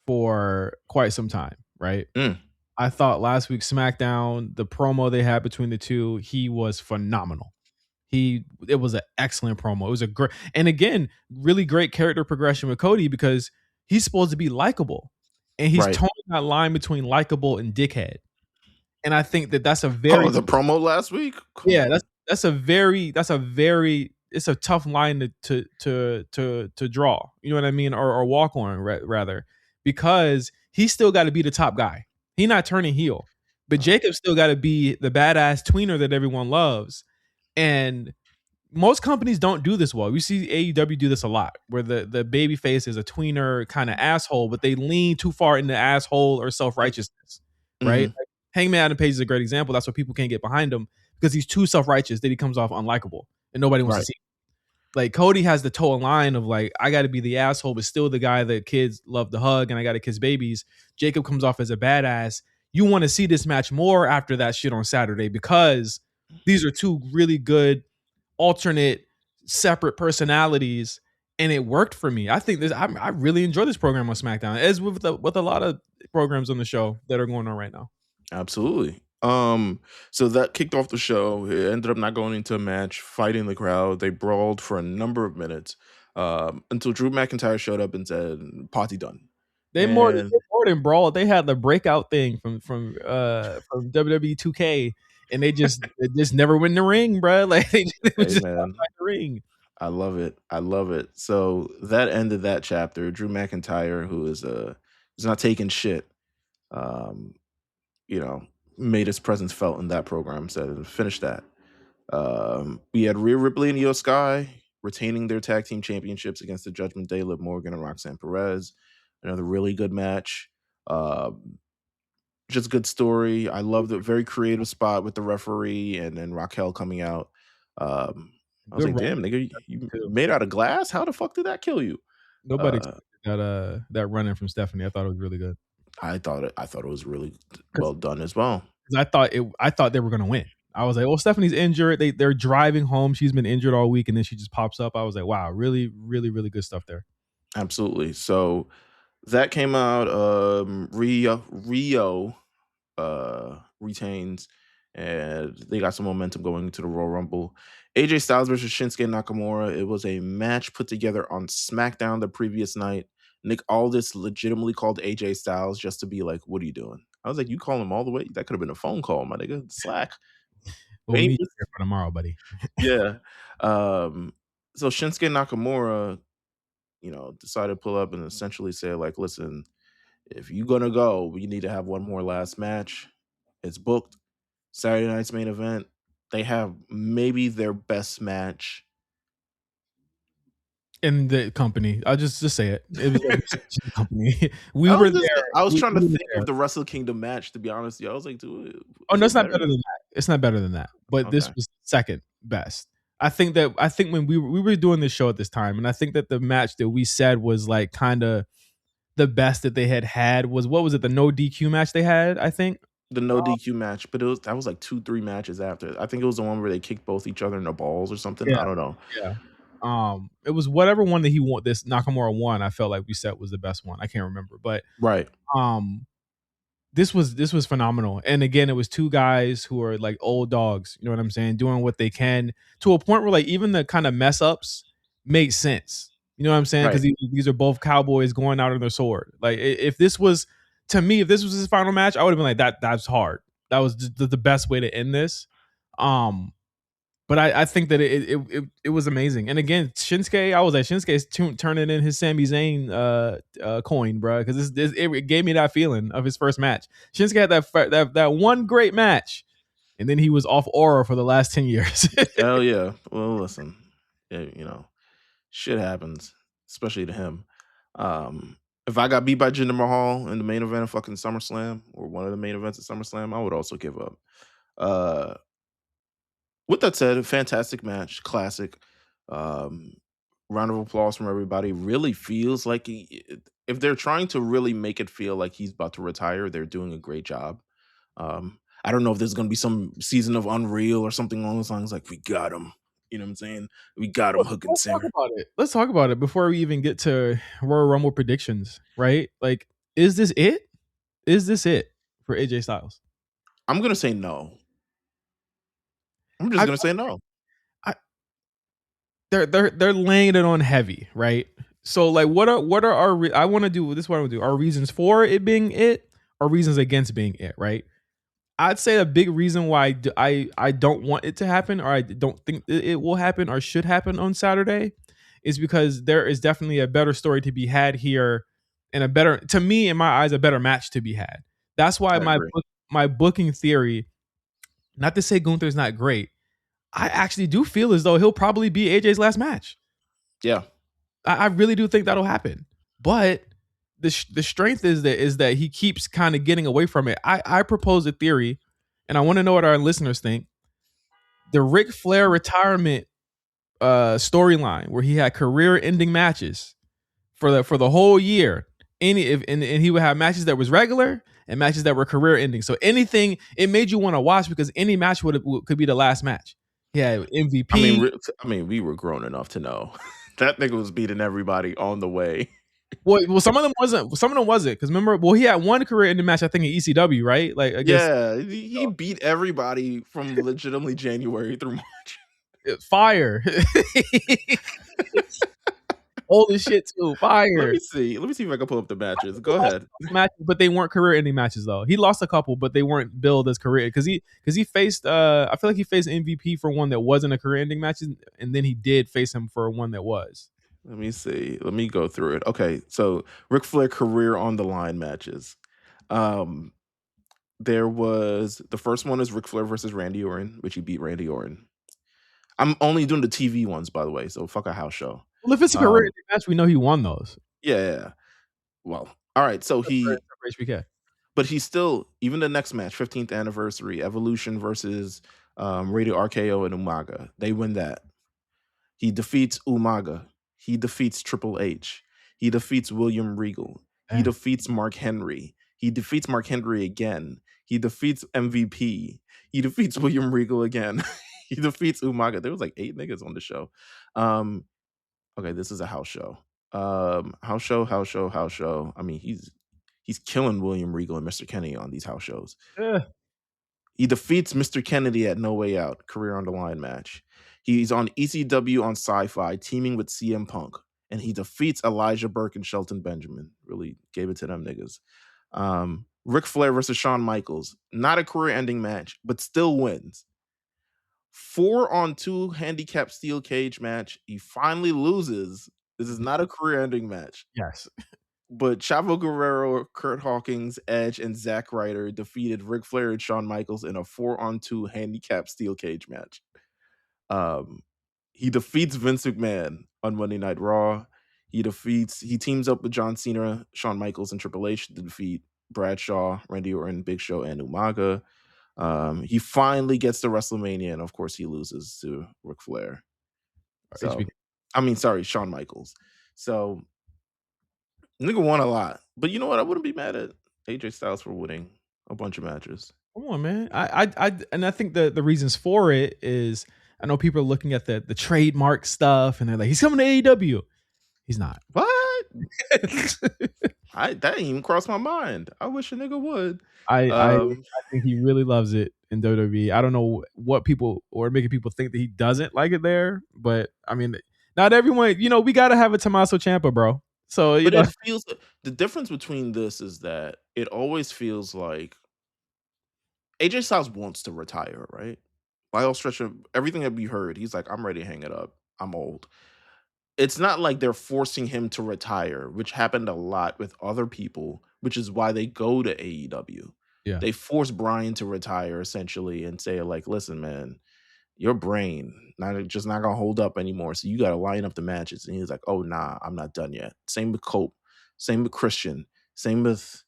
for quite some time, right? mm, I thought last week SmackDown, the promo they had between the two, he was phenomenal. It was an excellent promo. It was a great, and again, really great character progression with Cody because he's supposed to be likable, and he's right. toning that line between likable and dickhead. And I think that that's a Oh, very the promo last week? Come yeah, on. that's a very it's a tough line to draw. You know what I mean, or walk on rather, because he's still got to be the top guy. He's not turning heel, but Uh, Jacob's still got to be the badass tweener that everyone loves. And most companies don't do this well. We see AEW do this a lot, where the baby face is a tweener kind of asshole, but they lean too far into asshole or self righteousness, right? mhm, Like, Hangman Adam Page is a great example. That's why people can't get behind him because he's too self righteous that he comes off unlikable and nobody wants to right. see. Like Cody has the toe line of like I got to be the asshole, but still the guy that kids love to hug, and I got to kiss babies. Jacob comes off as a badass. You want to see this match more after that shit on Saturday because these are two really good alternate separate personalities, and it worked for me. I think this I really enjoy this program on SmackDown, as with a lot of programs on the show that are going on right now. Absolutely. So that kicked off the show. It ended up not going into a match, fighting the crowd. They brawled for a number of minutes, until Drew McIntyre showed up and said, "Party done." And They more than brawl. They had the breakout thing from WWE 2K, and they just never win the ring, bro. Like they was hey, just man, outside the ring. I love it. I love it. So that ended that chapter. Drew McIntyre, who is not taking shit, um, you know, made his presence felt in that program. Said finish that. We had Rhea Ripley and Io Sky retaining their tag team championships against the Judgment Day, Liv Morgan and Roxanne Perez. Another really good match. Just good story. I love the very creative spot with the referee and then Raquel coming out. I was Good like, run damn, nigga, you too. made out of glass? How the fuck did that kill you? Nobody Uh, expected that running from Stephanie. I thought it was really good. I thought it was really Because well done as well. I thought they were gonna win. I was like, well, Stephanie's injured. They're driving home. She's been injured all week, and then she just pops up. I was like, wow, really, really, really good stuff there. Absolutely. So that came out. Rio retains, and they got some momentum going into the Royal Rumble. AJ Styles versus Shinsuke Nakamura. It was a match put together on SmackDown the previous night. Nick Aldis legitimately called AJ Styles just to be like, "What are you doing?" I was like, "You call him all the way? That could have been a phone call, my nigga. Slack." We'll meet you Famous. here for tomorrow, buddy. Yeah. Um, so Shinsuke Nakamura, decided to pull up and essentially say, like, listen, if you're gonna go, we need to have one more last match. It's booked. Saturday night's main event. They have maybe their best match. In the company, I'll just say it. It was the company. We I were was just there. I was trying to We were think there. of the Wrestle Kingdom match, to be honest with you. I was like, dude, Oh is no, it it's not better? better than that. It's not better than that. But this Okay. was second best. I think when we were doing this show at this time, and I think that the match that we said was like kind of the best that they had was what was it, the no DQ match they had, I think? The no DQ match, but that was like 2, 3 matches after. I think it was the one where they kicked both each other in the balls or something. Yeah, I don't know. yeah. It was whatever one that he won this Nakamura won, I felt like we said was the best one. I can't remember. But Right. um this was phenomenal. And again, it was two guys who are like old dogs, you know what I'm saying, doing what they can to a point where like even the kind of mess ups make sense. You know what I'm saying? Because Right. these are both cowboys going out on their sword. Like if this was to me, if this was his final match, I would have been like that's hard. That was the best way to end this. Um, But I think that it was amazing. And again, Shinsuke, I was at Shinsuke's turning in his Sami Zayn coin, bro, because it gave me that feeling of his first match. Shinsuke had that one great match, and then he was off aura for the last 10 years. Hell yeah. Well, listen, shit happens, especially to him. If I got beat by Jinder Mahal in the main event of fucking SummerSlam or one of the main events of SummerSlam, I would also give up. Uh, with that said, a fantastic match, classic. Um, round of applause from everybody. Really feels like if they're trying to really make it feel like he's about to retire, they're doing a great job. I don't know if there's going to be some season of Unreal or something along those lines. Like we got him, you know what I'm saying? We got him hook and Let's talk sinker. about it. Let's talk about it before we even get to Royal Rumble predictions, right? Like, is this it? Is this it for AJ Styles? I'm gonna say no. I'm just I, gonna say no. I they're laying it on heavy, right? So like, what are our? I want to do this. What I want to do. Our reasons for it being it, or reasons against being it, right? I'd say a big reason why I don't want it to happen, or I don't think it will happen or should happen on Saturday, is because there is definitely a better story to be had here, and a better, to me in my eyes, a better match to be had. That's why I agree. my booking theory, not to say Gunther's not great, I actually do feel as though he'll probably be AJ's last match. Yeah. I really do think that'll happen, but the strength is that he keeps kind of getting away from it. I propose a theory, and I want to know what our listeners think. The Ric Flair retirement storyline, where he had career-ending matches for the whole year. And he would have matches that was regular and matches that were career-ending. So anything, it made you want to watch because any match could be the last match. Yeah, MVP. I mean, we were grown enough to know that nigga was beating everybody on the way. Well, some of them wasn't. Some of them wasn't because remember, well, he had one career-ending match, I think, in ECW, right? Like against Yeah, he beat everybody from legitimately January through March. Fire. Old as shit too. Fire. Let me see if I can pull up the matches. Go ahead. Matches, but they weren't career-ending matches though. He lost a couple, but they weren't billed as career because he faced. I feel like he faced MVP for one that wasn't a career-ending match, and then he did face him for one that was. Let me see. Let me go through it. Okay, so Ric Flair career on the line matches. Um, there was the first one is Ric Flair versus Randy Orton, which he beat Randy Orton. I'm only doing the TV ones, by the way, so fuck a house show. Well, if it's a career-ending match, we know he won those. Yeah. Well, all right. So HBK. but he's still, even the next match, 15th anniversary, Evolution versus Radio RKO and Umaga. They win that. He defeats Umaga. He defeats Triple H. He defeats William Regal. He defeats Mark Henry. He defeats Mark Henry again. He defeats MVP. He defeats William Regal again. He defeats Umaga. There was like 8 niggas on the show. Okay, this is a house show. House show. I mean, he's killing William Regal and Mr. Kennedy on these house shows. He defeats Mr. Kennedy at No Way Out, career on the line match. He's on ECW on Sci-Fi, teaming with CM Punk, and he defeats Elijah Burke and Shelton Benjamin. Really gave it to them niggas. Ric Flair versus Shawn Michaels, not a career-ending match, but still wins. 4-on-2 handicap steel cage match. He finally loses. This is not a career-ending match. Yes. But Chavo Guerrero, Kurt Hawkins, Edge, and Zack Ryder defeated Ric Flair and Shawn Michaels in a 4-on-2 handicap steel cage match. He defeats Vince McMahon on Monday Night Raw. He teams up with John Cena, Shawn Michaels, and Triple H to defeat Bradshaw, Randy Orton, Big Show, and Umaga. He finally gets to WrestleMania, and of course he loses to Ric Flair. So, Shawn Michaels. So, nigga won a lot. But you know what? I wouldn't be mad at AJ Styles for winning a bunch of matches. Come on, man. I think the reasons for it is, I know people are looking at the trademark stuff and they're like, he's coming to AEW. He's not. What? That didn't even cross my mind. I wish a nigga would. I think he really loves it in WWE. I don't know what people or making people think that he doesn't like it there, but I mean, not everyone. We got to have a Tommaso Ciampa, bro. So it feels, the difference between this is that it always feels like AJ Styles wants to retire, right? Lyle Stretcher, everything that we heard, he's like, "I'm ready to hang it up. I'm old." It's not like they're forcing him to retire, which happened a lot with other people, which is why they go to AEW. Yeah. They force Brian to retire essentially and say like, "Listen, man, your brain not gonna hold up anymore. So you gotta line up the matches." And he's like, "Oh nah, I'm not done yet." Same with Cope, same with Christian, same with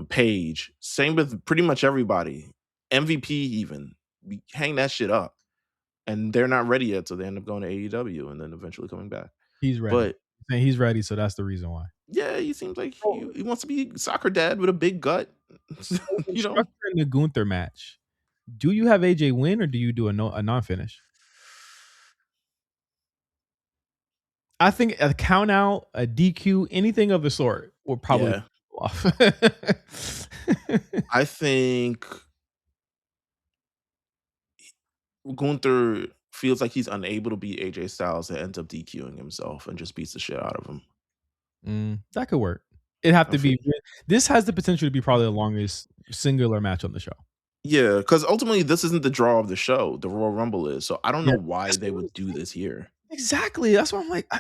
Paige, same with pretty much everybody. MVP even. Hang that shit up. And they're not ready yet, so they end up going to AEW and then eventually coming back. He's ready. But Saying he's ready, so that's the reason why. yeah, he seems like So he wants to be soccer dad with a big gut. so in you know? structuring the Gunther match, do you have AJ win or do you do a non-finish? I think a count out, a DQ, anything of the sort will probably Yeah. off. I think Gunther feels like he's unable to beat AJ Styles and ends up DQing himself and just beats the shit out of him. That could work. It'd have I to feel, be this has the potential to be probably the longest singular match on the show. yeah, because ultimately this isn't the draw of the show. The Royal Rumble is. So I don't know Yeah. why That's they what I'm would do saying. this here. Exactly. That's why I'm like,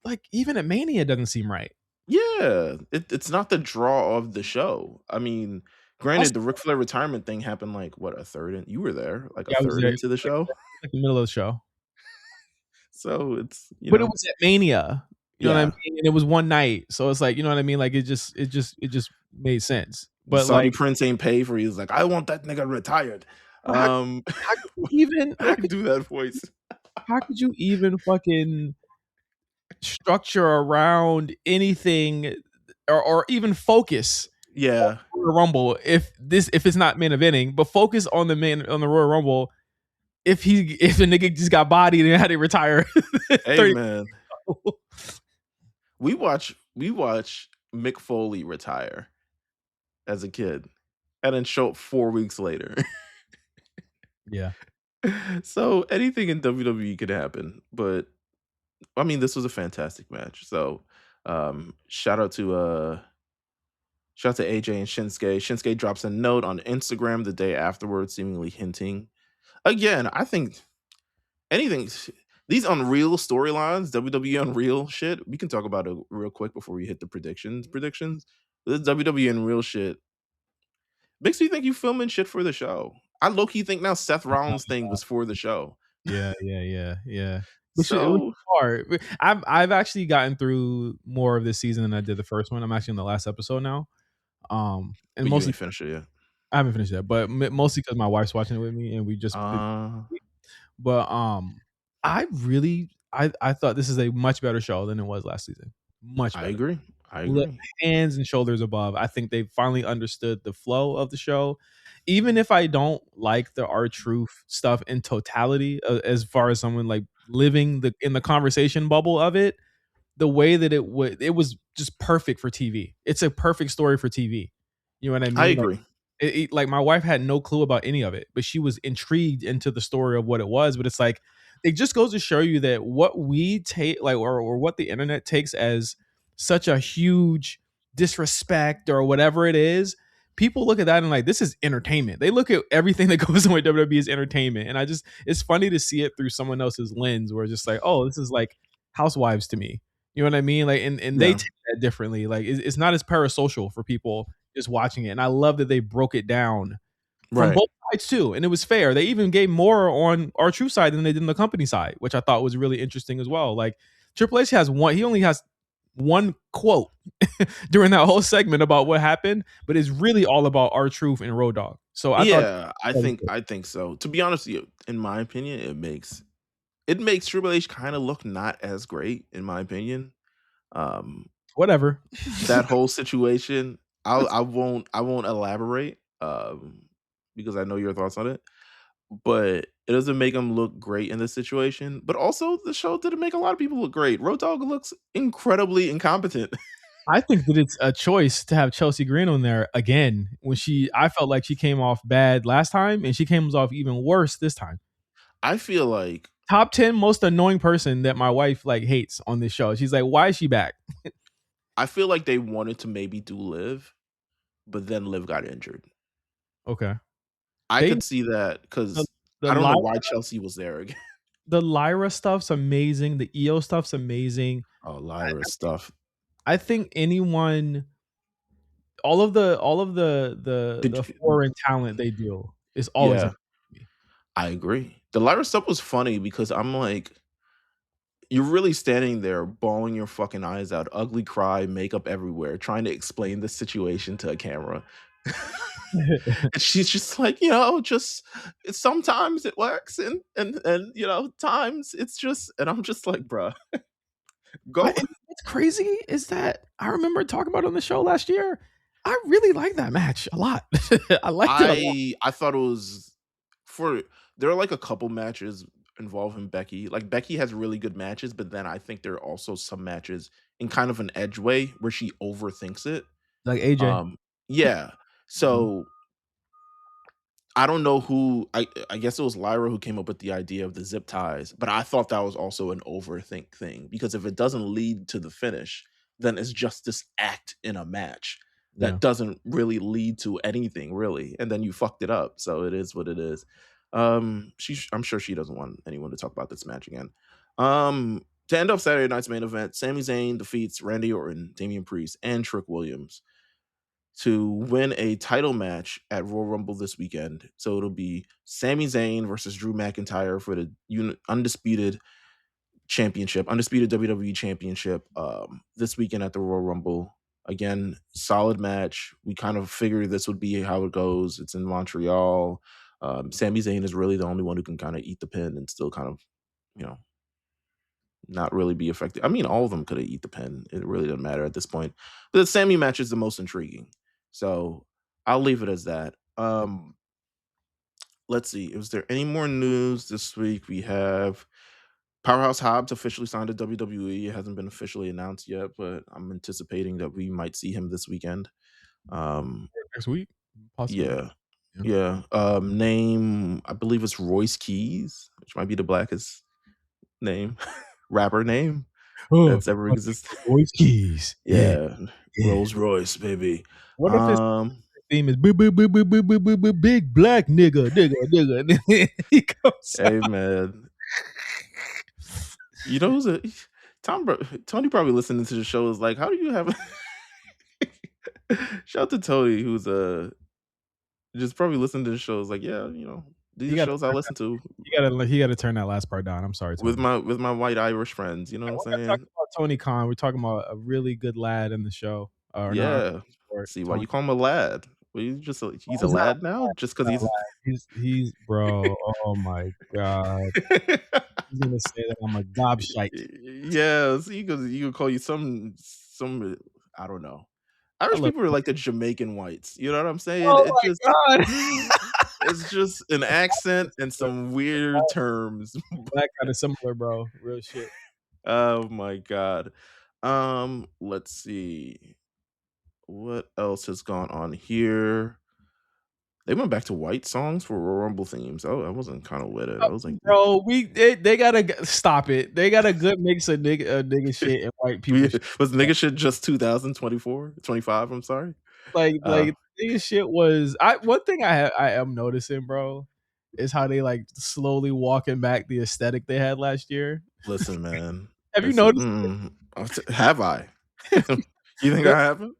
like even at Mania it doesn't seem right. Yeah, it's not the draw of the show. I mean, Also, granted, the Ric Flair retirement thing happened like what, a third in, you were there, like a yeah, I was third there. It into the was show. like the middle of the show. So it's But it was at Mania. You know what I yeah, mean? And it was one night. So it's like, you know what I mean? Like it just made sense. the But Saudi like prince ain't pay for you. He's like, I want that nigga retired. but how could you even I can do that voice. how could you even fucking structure around anything or even focus on Yeah, the Royal Rumble if it's not main eventing, but focus on the Royal Rumble if the nigga just got bodied and had to retire hey 30 man, we watch Mick Foley retire as a kid, and then show up 4 weeks later. Yeah. So anything in WWE could happen, but I mean, this was a fantastic match. So, shout out to AJ and Shinsuke. Shinsuke drops a note on Instagram the day afterwards, seemingly hinting. Again, I think anything these Unreal storylines, WWE Unreal shit, we can talk about it real quick before we hit the predictions. This WWE Unreal shit makes me think you filming shit for the show. I low key think now Seth Rollins thing was for the show. Yeah. Which it was So hard. I've actually gotten through more of this season than I did the first one. I'm actually in the last episode now. And but you mostly ain't finished it yet. I haven't finished that, but mostly because my wife's watching it with me, and we just. Uh But I thought this is a much better show than it was last season. Much I better. agree. I Le agree. hands and shoulders above. I think they finally understood the flow of the show. Even if I don't like the R-Truth stuff in totality, as far as someone like living in the conversation bubble of it, the way that it was just perfect for TV. It's a perfect story for TV. You know what I I mean? Like agree. like my wife had no clue about any of it, but she was intrigued into the story of what it was. But it's like it just goes to show you that what we take like or what the internet takes as such a huge disrespect or whatever it is, people look at that and like this is entertainment. They look at everything that goes on with WWE as entertainment. And I just it's funny to see it through someone else's lens where it's just like, oh, this is like housewives to me. You know what I mean? Like and they Yeah. take that differently. Like it's not as parasocial for people just watching it. And I love that they broke it down from Right. both sides too. And it was fair. They even gave more on our true side than they did on the company side, which I thought was really interesting as well. Like Triple H he only has one quote during that whole segment about what happened, but it's really all about our truth and Road Dogg. So I thought Yeah, I that was think good. I think so. To be honest with you, in my opinion, it makes Triple H kind of look not as great, in my opinion. Um, Whatever. that whole situation, I won't elaborate, because I know your thoughts on it. But it doesn't make him look great in this situation. But also, the show didn't make a lot of people look great. Road Dogg looks incredibly incompetent. I think that it's a choice to have Chelsea Green on there again when I felt like she came off bad last time and she came off even worse this time. I feel like Top 10 most annoying person that my wife like hates on this show. She's like, why is she back? they wanted to maybe do Liv, but then Liv got injured. Okay. I They could see that because The I don't know Lyra why Chelsea was there again. the Lyra stuff's amazing, the EO stuff's amazing. Oh, I Lyra stuff. I think anyone all of the Did foreign talent they do is always yeah, entertaining me. I agree. The Lyra stuff was funny because I'm like, you're really standing there bawling your fucking eyes out, ugly cry, makeup everywhere, trying to explain the situation to a camera. And she's just like, just sometimes it works and times it's just and I'm just like, bruh, go. And what's crazy is that I remember talking about it on the show last year. I really like that match a lot. I liked it a lot. I thought it was for there are like a couple matches involving Becky. Like Becky has really good matches, but then I think there are also some matches in kind of an edge way where she overthinks it. Like AJ. Yeah. Mhm. So I don't know who I guess it was Lyra who came up with the idea of the zip ties, but I thought that was also an overthink thing because if it doesn't lead to the finish, then it's just this act in a match Yeah. that doesn't really lead to anything really, and then you fucked it up. So it is what it is. I'm sure she doesn't want anyone to talk about this match again. To end off Saturday night's main event, Sami Zayn defeats Randy Orton, Damian Priest, and Trick Williams to win a title match at Royal Rumble this weekend. So it'll be Sami Zayn versus Drew McIntyre for the undisputed championship, undisputed WWE championship this weekend at the Royal Rumble. Again, solid match. We kind of figured this would be how it goes. It's in Montreal. Sami Zayn is really the only one who can kind of eat the pin and still kind of, you know, not really be effective. I mean, all of them could have eat the pin. It really doesn't matter at this point. But the Sammy match is the most intriguing. So I'll leave it as that. Let's see. Was there any more news this week? We have Powerhouse Hobbs officially signed to WWE. It hasn't been officially announced yet, but I'm anticipating that we might see him this weekend. Next week, possibly. Yeah. Yeah. Yeah. Name, I believe it's Royce Keys, which might be the blackest name, rapper name Oh, that's ever existed. Royce Keys. Yeah, Yeah, yeah. Rolls Royce, baby. What if his Um, theme is big black nigga? And then he comes hey man, you know who's a Tony probably listening to the show is like, how do you have shout out to Tony who's just probably listening to the show is like, yeah, these you are got shows I listen to he got to turn that last part down. I'm sorry, with Tony. my white Irish friends. You know what I'm We're not talking saying? about Tony Khan. We're talking about a really good lad in the show. Or no, Yeah. or See why Tony. you call him a lad? Well, he's Oh, a he's not lad now just because a he's. lad. He's bro. Oh my god. He's gonna say that I'm a gobshite. Yeah, see, because you could call you some I don't know. I Irish love. people are like the Jamaican whites. You know what I'm saying? Oh It just my god. it's just an accent and some weird terms. That kind of similar, bro. Real shit. Oh my god. Let's see. What else has gone on here? They went back to white songs for Royal Rumble themes. Oh, I wasn't kind of with it. I was like, Bro, they gotta stop it. They got a good mix of nigga shit and white people shit. was nigga shit just 2024, 25? I'm sorry. Uh, Nigga shit was one thing I am noticing, bro, is how they like slowly walking back the aesthetic they had last year. listen, man. Have you It's noticed have I? You think they're I haven't?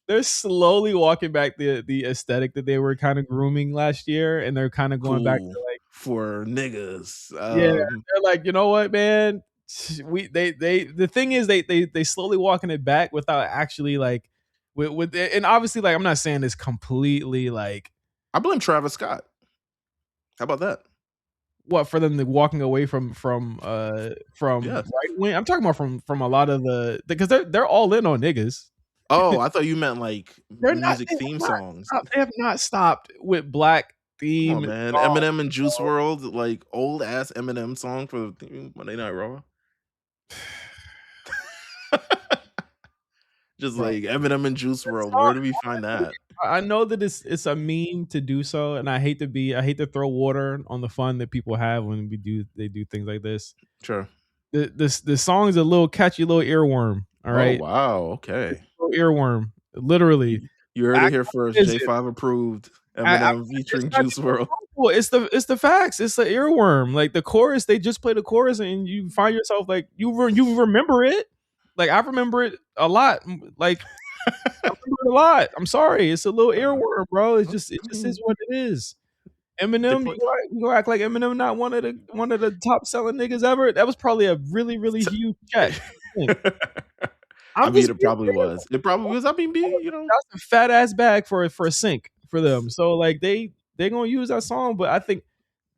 they're slowly walking back the aesthetic that they were kind of grooming last year, and they're kind of going back Cool to like, for niggas. yeah, they're like, you know what, man? The thing is they slowly walking it back without actually like with and obviously like I'm not saying this completely like I blame Travis Scott. How about that? what for them walking away from Yes. right wing. I'm talking about from a lot of the because they're all in on niggas. Oh, I thought you meant like They're not music theme songs. they have not stopped with black Come theme on, man. songs, Eminem and Juice bro. World, like old ass Eminem song for the Monday Night Raw. Just Bro, like Eminem and Juice the World. song Where do we find that? I know that it's a meme to do so, and I hate to throw water on the fun that people have when they do things like this. Sure. The song is a little catchy little earworm. All Oh right, wow. Okay. little earworm. Literally, You heard it act here like first. this. J5 approved. Eminem it's featuring not Juice even World. harmful. It's the facts. It's the earworm. Like the chorus, they just play the chorus, and you find yourself like you remember it. Like I remember it a lot. Like I remember it a lot. I'm sorry, it's a little Uh, earworm, bro. It I just is mean, what it is. they Eminem, play. you gonna act like Eminem not one of the top selling niggas ever? That was probably a really huge check. I I'm mean, just it being probably real. was. It probably was. I mean, That's a fat ass bag for a sync for them. So like they gonna use that song, but I think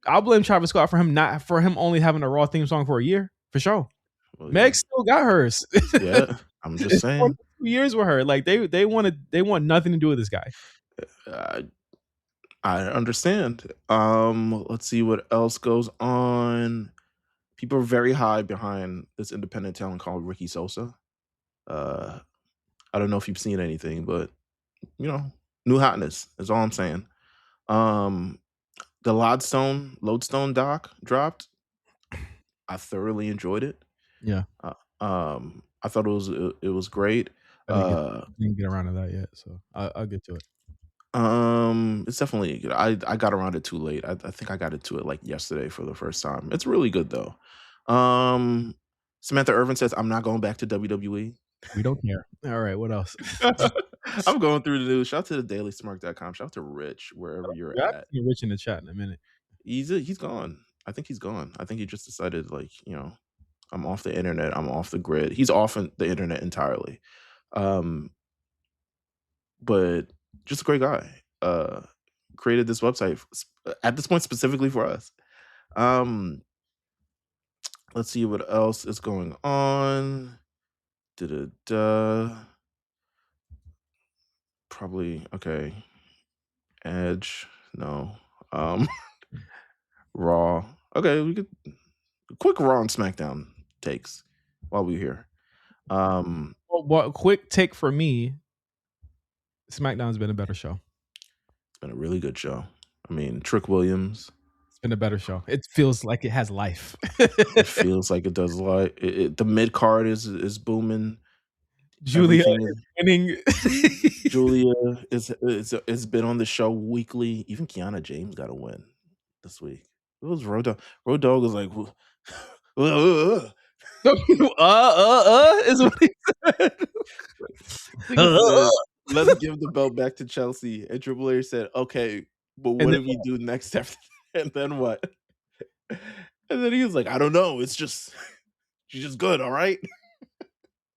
I'll blame Travis Scott for him only having a Raw theme song for a year for sure. well, Meg still got hers. yeah. I'm just It's saying. 2 years with her. Like they want nothing to do with this guy. Uh, I understand. Let's see what else goes on. People are very high behind this independent talent called Ricky Sosa. Uh, I don't know if you've seen anything, but new hotness is all I'm saying. Um, the Lodestone doc dropped. I thoroughly enjoyed it. Yeah, I thought it was great. didn't get around to that yet, so I'll get to it. It's definitely good. I got around it too late. I think I got into it like yesterday for the first time. It's really good though. Samantha Irvin says I'm not going back to WWE. We don't care. All right, what else? I'm going through the news. Shout out to the dailysmirk.com. Shout out to Rich wherever you're Yeah, I at. see Rich in the chat in a minute. He's gone. I think he's gone. I think he just decided like, I'm off the internet. I'm off the grid. He's off the internet entirely. But just a great guy. Created this website at this point specifically for us. Let's see what else is going on. Da-da-da. Probably okay. Edge, no. Raw. Okay, we could quick Raw and SmackDown takes while we're here. What quick take for me? SmackDown's been a better show. It's been a really good show. I mean, Trick Williams. It's been a better show. It feels like it has life. It feels like it does. Like the mid card is booming. Julia Everything is winning. Julia is been on the show weekly. Even Kiana James got a win this week. It was Road Dogg. Road Dogg was like, Is what he said. said, let's give the belt back to Chelsea. And Triple H said, okay, but what do we do next after that? And then what? And then he was like, I don't know. It's just, she's just good, all right?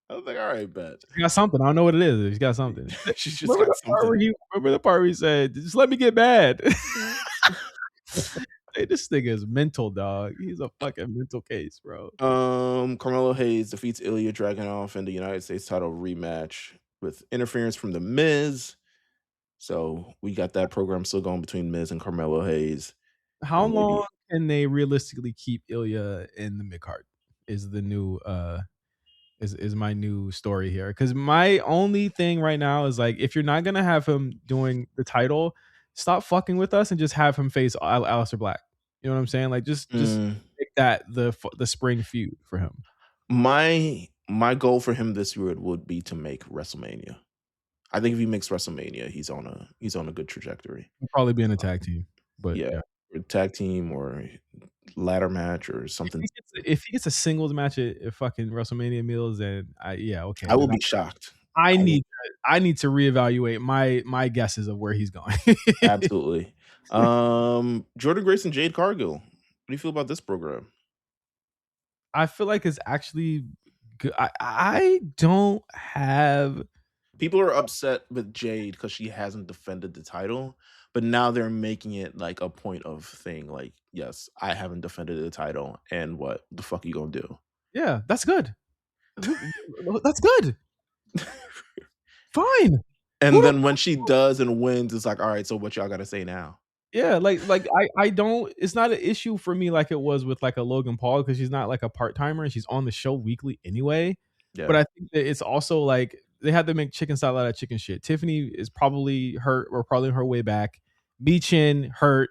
I was like, all right, bet. He got something. I don't know what it is. He's got something. She's just got something. Remember the part where he said, just let me get bad. Hey, this nigga is mental, dog. He's a fucking mental case, bro. Carmelo Hayes defeats Ilya Dragunov in the United States title rematch with interference from the Miz. So we got that program still going between Miz and Carmelo Hayes. How long can they realistically keep Ilya in the mid card? Is the new is my new story here? Because my only thing right now is like, if you're not gonna have him doing the title, stop fucking with us and just have him face Aleister Black. You know what I'm saying? Like just make that the spring feud for him. My goal for him this year would be to make WrestleMania. I think if he makes WrestleMania, he's on a good trajectory. He'll probably be in a tag team, but yeah. Or tag team or ladder match or something. If he gets a singles match at fucking WrestleMania Meelz, then okay. I will be shocked. I need to reevaluate my guesses of where he's going. Absolutely. Jordan Grace and Jade Cargill. What do you feel about this program? I feel like it's actually good. I don't have. People are upset with Jade because she hasn't defended the title, but now they're making it like a point of thing. Like, yes, I haven't defended the title, and what the fuck are you gonna do? Yeah, that's good. That's good. Fine. And then when she does and wins, it's like, all right, so what y'all gotta say now? Yeah, like I don't. It's not an issue for me like it was with like a Logan Paul, because she's not like a part timer and she's on the show weekly anyway. Yeah. But I think that it's also like they had to make chicken salad out of chicken shit. Tiffany is probably hurt or probably on her way back. Beechin hurt.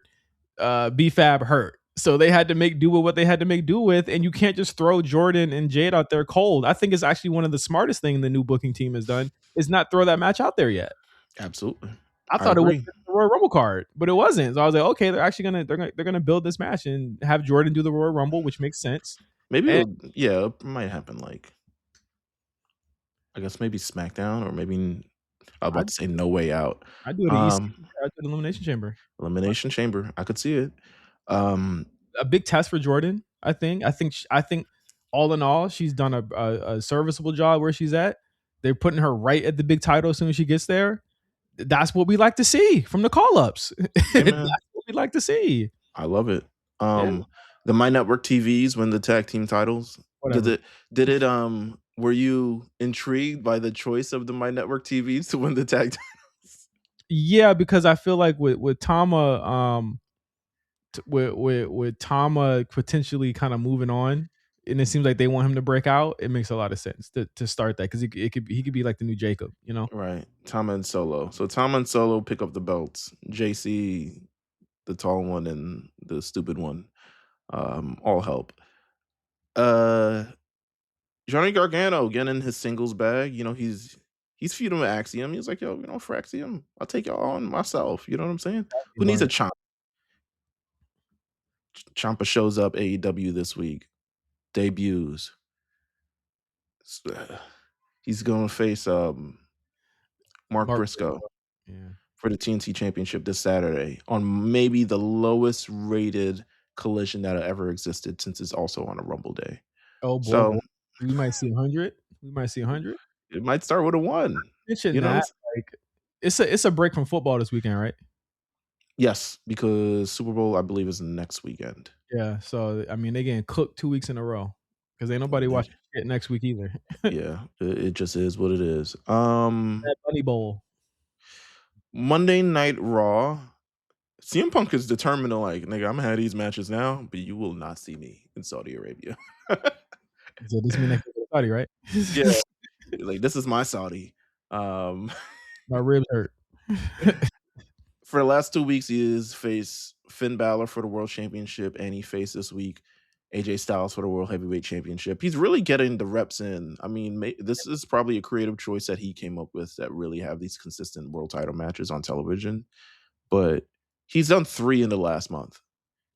BFAB hurt. So they had to make do with what they had to make do with, and you can't just throw Jordan and Jade out there cold. I think it's actually one of the smartest things the new booking team has done is not throw that match out there yet. Absolutely. I I thought it was agree. the Royal Rumble card, but it wasn't. So I was like, okay, they're gonna build this match and have Jordan do the Royal Rumble, which makes sense. Maybe And yeah, it might happen. Like I guess maybe SmackDown or maybe I was I about to say No Way Out. I do it at Um, EC. I do the Elimination Chamber. Elimination Chamber. I could see it. Um, A big test for Jordan. I think all in all, she's done a serviceable job where she's at. They're putting her right at the big title as soon as she gets there. That's what we like to see from the call ups. hey That's man, what we like to see. I love it. Yeah, The My Network TVs win the tag team titles. Did whatever. it? Did it? Were you intrigued by the choice of the My Network TVs to win the tag titles? Yeah, because I feel like with Tama, with Tama potentially kind of moving on, and it seems like they want him to break out. It makes a lot of sense to start that because he could be like the new Jacob, you know. Right, Tama and Solo. So Tama and Solo pick up the belts. JC, the tall one, and the stupid one, all help. Uh, Johnny Gargano getting his singles bag. You know, he's feuding with Axiom. He's like, yo, for Axiom, I'll take y'all on myself. You know what I'm saying? He Who needs a learned. chomp? Champa shows up AEW this week, debuts. S- uh, He's going to face Mark Mark Briscoe Briscoe. Yeah. for the TNT Championship this Saturday on maybe the lowest rated collision that ever existed since it's also on a Rumble day. Oh boy, So we might see 100. We might see 100. it might start with a one. Mention You know what I'm that saying? like it's a break from football this weekend, right? Yes, because Super Bowl, I believe, is next weekend. Yeah. So I mean, they getting cooked 2 weeks in a row because ain't nobody Yeah, watching shit next week either. yeah, it just is what it is. That Bunny Bowl. Monday Night Raw. CM Punk is determined to like, nigga, I'm gonna have these matches now, but you will not see me in Saudi Arabia. So this mean they can go to Saudi, right? Yeah, like this is my Saudi. Um, My ribs hurt. for the last 2 weeks, he has faced Finn Balor for the World Championship, and he faced this week AJ Styles for the World Heavyweight Championship. He's really getting the reps in. I mean, this is probably a creative choice that he came up with that really have these consistent world title matches on television. But he's done 3 in the last month.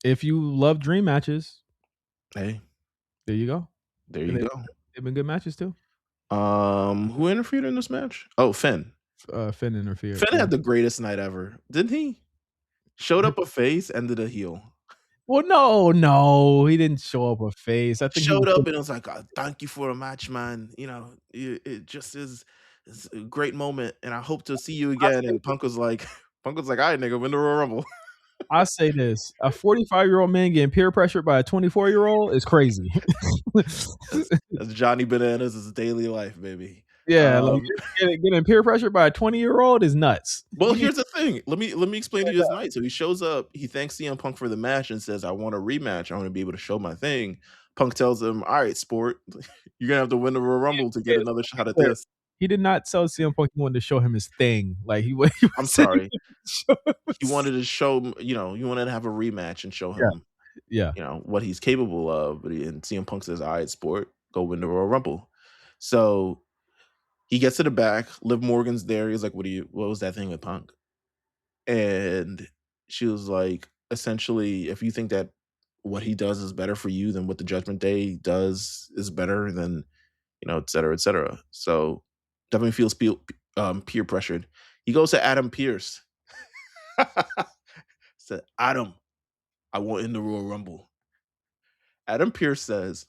If you love dream matches, Hey, there you go. there And you go. they've been good matches too. Who interfered in this match? Oh, Finn. Finn interfered. Finn Yeah. had the greatest night ever, didn't he? Showed up a face, ended a heel. Well, no, he didn't show up a face. I think he Showed was. up and it was like, "Thank you for the match, man. It just is it's a great moment, and I hope to see you I again." say, And Punk was like, "All right, nigga, win the Royal Rumble." I say this: a 45-year-old man getting peer pressured by a 24-year-old is crazy. That's Johnny Bananas' daily life, baby. Yeah, like Um, getting peer pressured by a 20-year-old is nuts. well, You need here's the thing. Let me explain to you his night. So he shows up, he thanks CM Punk for the match and says, "I want a rematch. I want to be able to show my thing." Punk tells him, "All right, sport, you're gonna have to win the Royal Rumble to get another shot at this." he did not tell CM Punk he wanted to show him his thing. Like he was I'm saying sorry. show him He his- wanted to show him, he wanted to have a rematch and show yeah, him, yeah. what he's capable of. And CM Punk says, "All right, sport, go win the Royal Rumble." So he gets to the back. Liv Morgan's there. He's like, what was that thing with Punk?" And she was like, essentially, if you think that what he does is better for you than what the Judgment Day does is better, then, et cetera, et cetera. So definitely feels peer pressured. He goes to Adam Pierce. Said, "Adam, I want in the Royal Rumble." Adam Pierce says,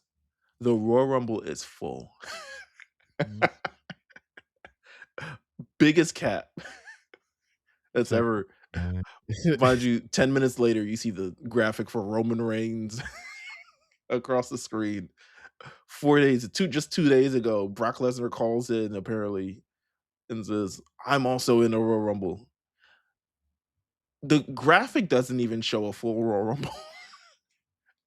"The Royal Rumble is full." Mhm. Biggest cap that's So, ever. man. Mind you, 10 minutes later, you see the graphic for Roman Reigns across the screen. 2 days ago, Brock Lesnar calls in apparently and says, "I'm also in the Royal Rumble." The graphic doesn't even show a full Royal Rumble.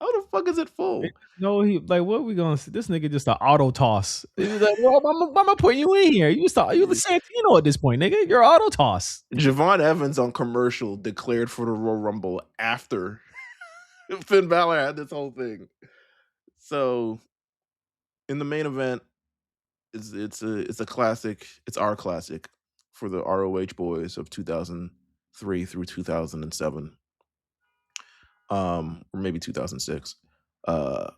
How the fuck is it full? No, he like what we gonna see? This nigga just an auto toss. He's like, well, I'm putting you in here. You the Santino at this point, nigga. You're auto toss. Javon Evans on commercial declared for the Royal Rumble after Finn Balor had this whole thing. So in the main event, it's a classic. It's our classic. for the ROH boys of 2003 through 2007, or maybe 2006. Uh,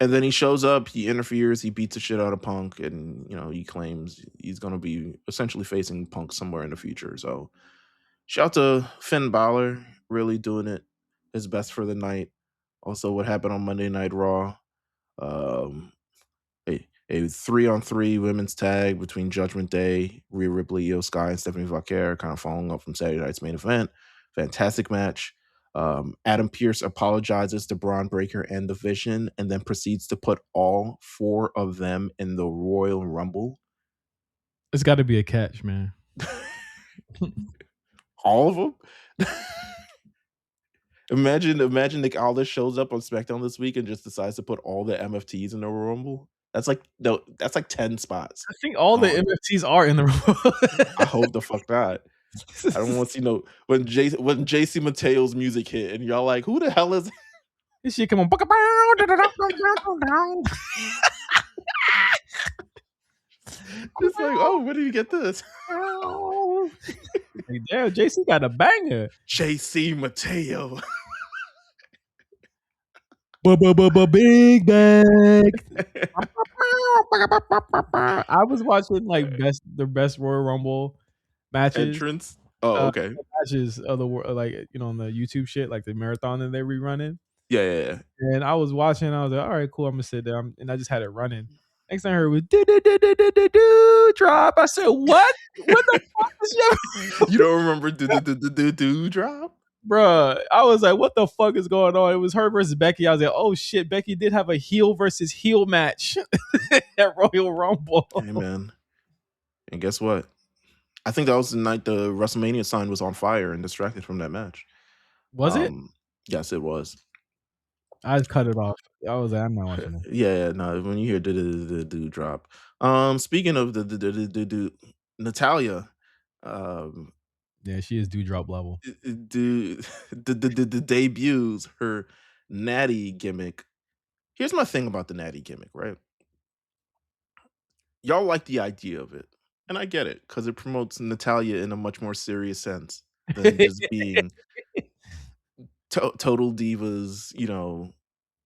and then he shows up, he interferes, he beats the shit out of Punk, and he claims he's going to be essentially facing Punk somewhere in the future. So shout out to Finn Balor, really doing it his best for the night. Also, what happened on Monday Night Raw? Um, a 3-on-3 women's tag between Judgment Day, Rhea Ripley, Io Sky, and Stephanie Vaquer, kind of following up from Saturday night's main event. Fantastic match. Adam Pearce apologizes to Braun Breaker and the Vision, and then proceeds to put all 4 of them in the Royal Rumble. It's got to be a catch, man. All of them. Imagine Nick Aldis shows up on SmackDown this week and just decides to put all the MFTs in the Royal Rumble. That's like 10 spots. I think all the MFTs are in the Rumble. I hope the fuck not. I don't want to see when JC Mateo's music hit and y'all like, who the hell is this shit? Come on. It's like, oh, where did you get this? Like, damn, JC got a banger. JC Mateo. Big bag. I was watching like the best Royal Rumble matches. Entrance. Oh, okay. Matches of the world, like on the YouTube shit, like the marathon that they rerunning. Yeah. And I was watching. I was like, all right, cool. I'm gonna sit there. And I just had it running. Next thing I heard was do drop. I said, what? What the fuck is your? You don't remember do drop? Bruh, I was like, what the fuck is going on? It was her versus Becky. I was like, oh shit, Becky did have a heel versus heel match at Royal Rumble. Hey, man. And guess what? I think that was the night the WrestleMania sign was on fire and distracted from that match. Was it? Yes, it was. I cut it off. I was like, I'm not watching it. Yeah, no, when you hear do drop. Speaking of the Natalia, yeah, she is dewdrop level. The debuts, her natty gimmick. Here's my thing about the natty gimmick, right? Y'all like the idea of it, and I get it because it promotes Natalia in a much more serious sense than just being total divas,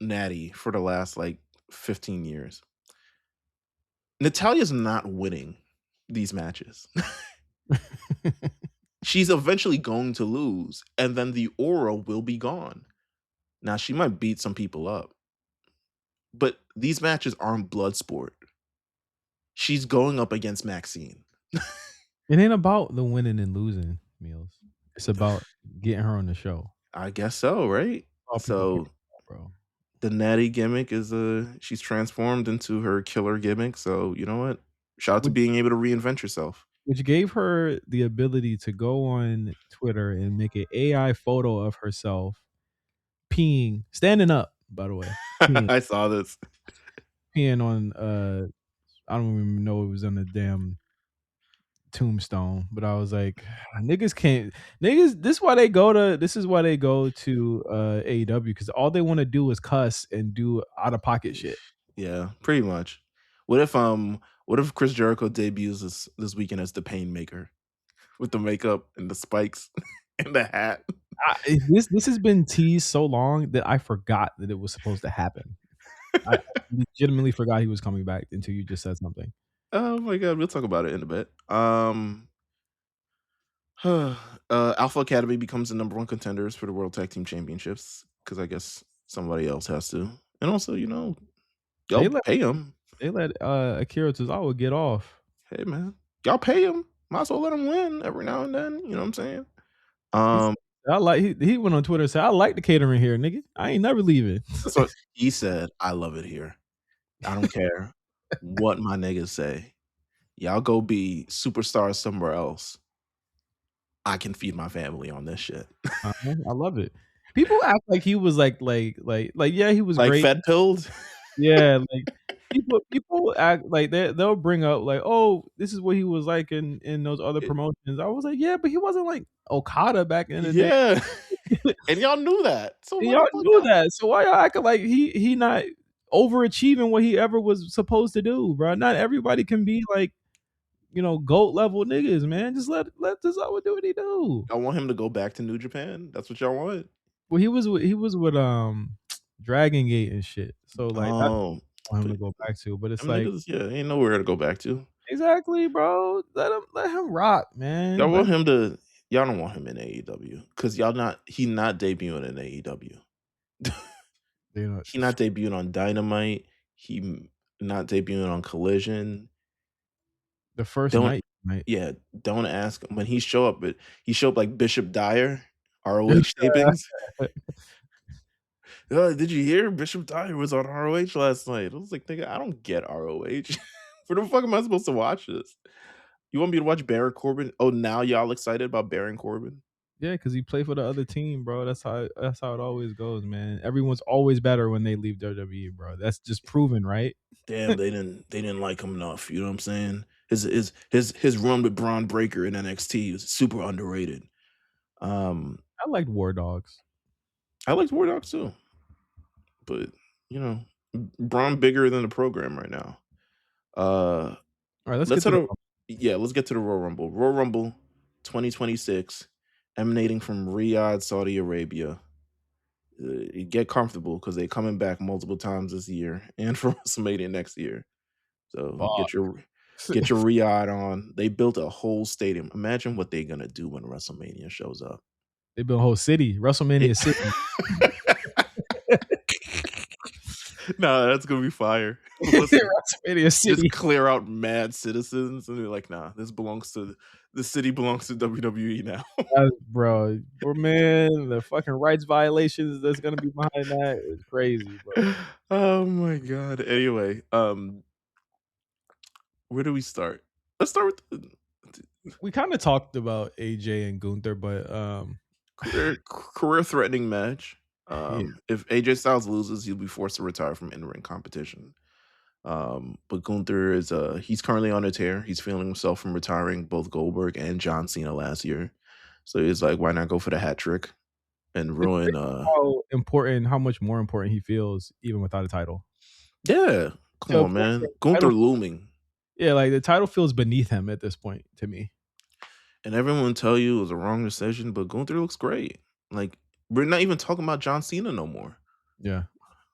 natty for the last like 15 years. Natalia's not winning these matches. She's eventually going to lose, and then the aura will be gone. Now, she might beat some people up, but these matches aren't blood sport. She's going up against Maxine. It ain't about the winning and losing, Meelz. It's about getting her on the show. I guess so, right? So, bro, the natty gimmick is she's transformed into her killer gimmick. So, you know what? Shout out to being able to reinvent yourself. Which gave her the ability to go on Twitter and make an AI photo of herself peeing, standing up, by the way. I saw this. Peeing on, I don't even know it was on the damn tombstone, but I was like, niggas can't, this is why they go to AEW, because all they want to do is cuss and do out of pocket shit. Yeah, pretty much. What if Chris Jericho debuts this weekend as the Painmaker with the makeup and the spikes and the hat? This has been teased so long that I forgot that it was supposed to happen. I legitimately forgot he was coming back until you just said something. Oh my god, we'll talk about it in a bit. Alpha Academy becomes the number 1 contenders for the World Tag Team Championships because I guess somebody else has to. And also, y'all pay him. They let Akira Tozawa get off. Hey man, y'all pay him. Might as well let him win every now and then. You know what I'm saying? He went on Twitter and said, I like the catering here, nigga. I ain't never leaving. That's what he said. I love it here. I don't care what my niggas say. Y'all go be superstars somewhere else. I can feed my family on this shit. I love it. People act like he was like yeah, he was like great. Fed pilled. Yeah, like people act like they'll bring up like, oh, this is what he was like in those other promotions. I was like, yeah, but he wasn't like Okada back in the day. And y'all knew that. So y'all knew that. So why y'all acting like he not overachieving what he ever was supposed to do, bro? Not everybody can be like GOAT level niggas, man. Just let Tozawa do what he do. I want him to go back to New Japan. That's what y'all want. Well, he was with Dragon Gate and shit. So like that's Oh, what I want him but to go back to. But it's them like niggas, yeah, ain't nowhere to go back to. exactly, bro. Let him rock, Y'all man. want him to. Y'all don't want him in AEW because y'all not. He not debuting in AEW. You know, He not debuting on Dynamite. Not debuting on Collision. the first Don't night, right? yeah. Don't ask him when he show up. But he show up like Bishop Dyer, ROH tapings. Did you hear Bishop Dyer was on ROH last night? I was like, nigga, I don't get ROH. Where the fuck am I supposed to watch this? You want me to watch Baron Corbin? Oh, now y'all excited about Baron Corbin? Yeah, because he played for the other team, bro. That's how it always goes, man. Everyone's always better when they leave WWE, bro. That's just proven, right? Damn, they didn't like him enough. You know what I'm saying? His run with Braun Breaker in NXT was super underrated. I liked War Dogs. I liked War Dogs too, but you know, Braun bigger than the program right now. Uh, All right, let's let's get to head the over. Yeah, let's get to the Royal Rumble. Royal Rumble 2026, emanating from Riyadh, Saudi Arabia. Get comfortable because they're coming back multiple times this year and for WrestleMania next year. So fuck. get your Riyadh on. They built a whole stadium. Imagine what they're gonna do when WrestleMania shows up. They built a whole city, It- WrestleMania City. nah, that's gonna be fire. Listen, WrestleMania just City. clear out mad citizens, and they're like, nah, the city belongs to WWE now. Bro, man, the fucking rights violations that's gonna be behind that is crazy, bro. Oh my god. Anyway, where do we start? Let's start with We kind of talked about AJ and Gunther, but career threatening match. yeah, If AJ Styles loses, he'll be forced to retire from in-ring competition. But Gunther is he's currently on a tear. He's feeling himself from retiring both Goldberg and John Cena last year. So he's like, why not go for the hat trick and it's ruin how much more important he feels even without a title. yeah. Come To a on, point man. where the Gunther title, looming. yeah, like the title feels beneath him at this point to me. And everyone tell you it was a wrong decision, but Gunther looks great. Like, we're not even talking about John Cena no more. Yeah,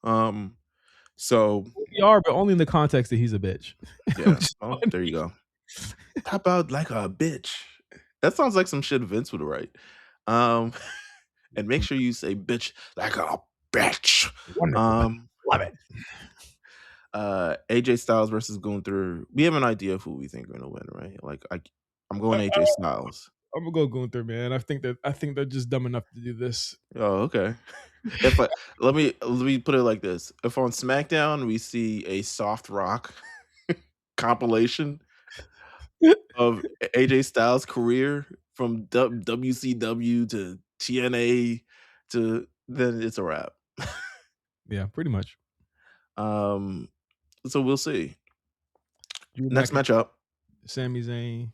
Um, so we are, but only in the context that he's a bitch. yeah. Oh, there you go. How about like a bitch? That sounds like some shit Vince would write. Um, and make sure you say bitch like a bitch. Wonderful, love it. AJ Styles versus Gunther. We have an idea of who we think are gonna win, right? Like I'm going AJ Styles. I'm gonna go Gunther, man. I think they're just dumb enough to do this. Oh, okay. If I let me put it like this: if on SmackDown we see a soft rock compilation of AJ Styles' career from WCW to TNA to then it's a wrap. Yeah, pretty much. um, so we'll see. Drew Next McIntyre, matchup: Sami Zayn.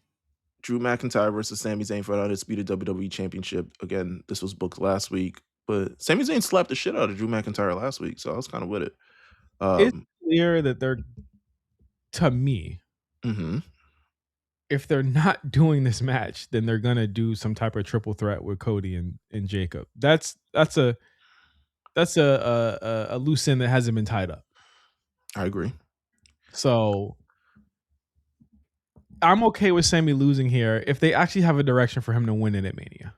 Drew McIntyre versus Sami Zayn for the undisputed WWE Championship. Again, this was booked last week, but Sami Zayn slapped the shit out of Drew McIntyre last week, so I was kind of with it. It's Um, clear that to me, mhm. if they're not doing this match, then they're gonna do some type of triple threat with Cody and Jacob. That's a loose end that hasn't been tied up. I agree. So I'm okay with Sammy losing here if they actually have a direction for him to win it at Mania.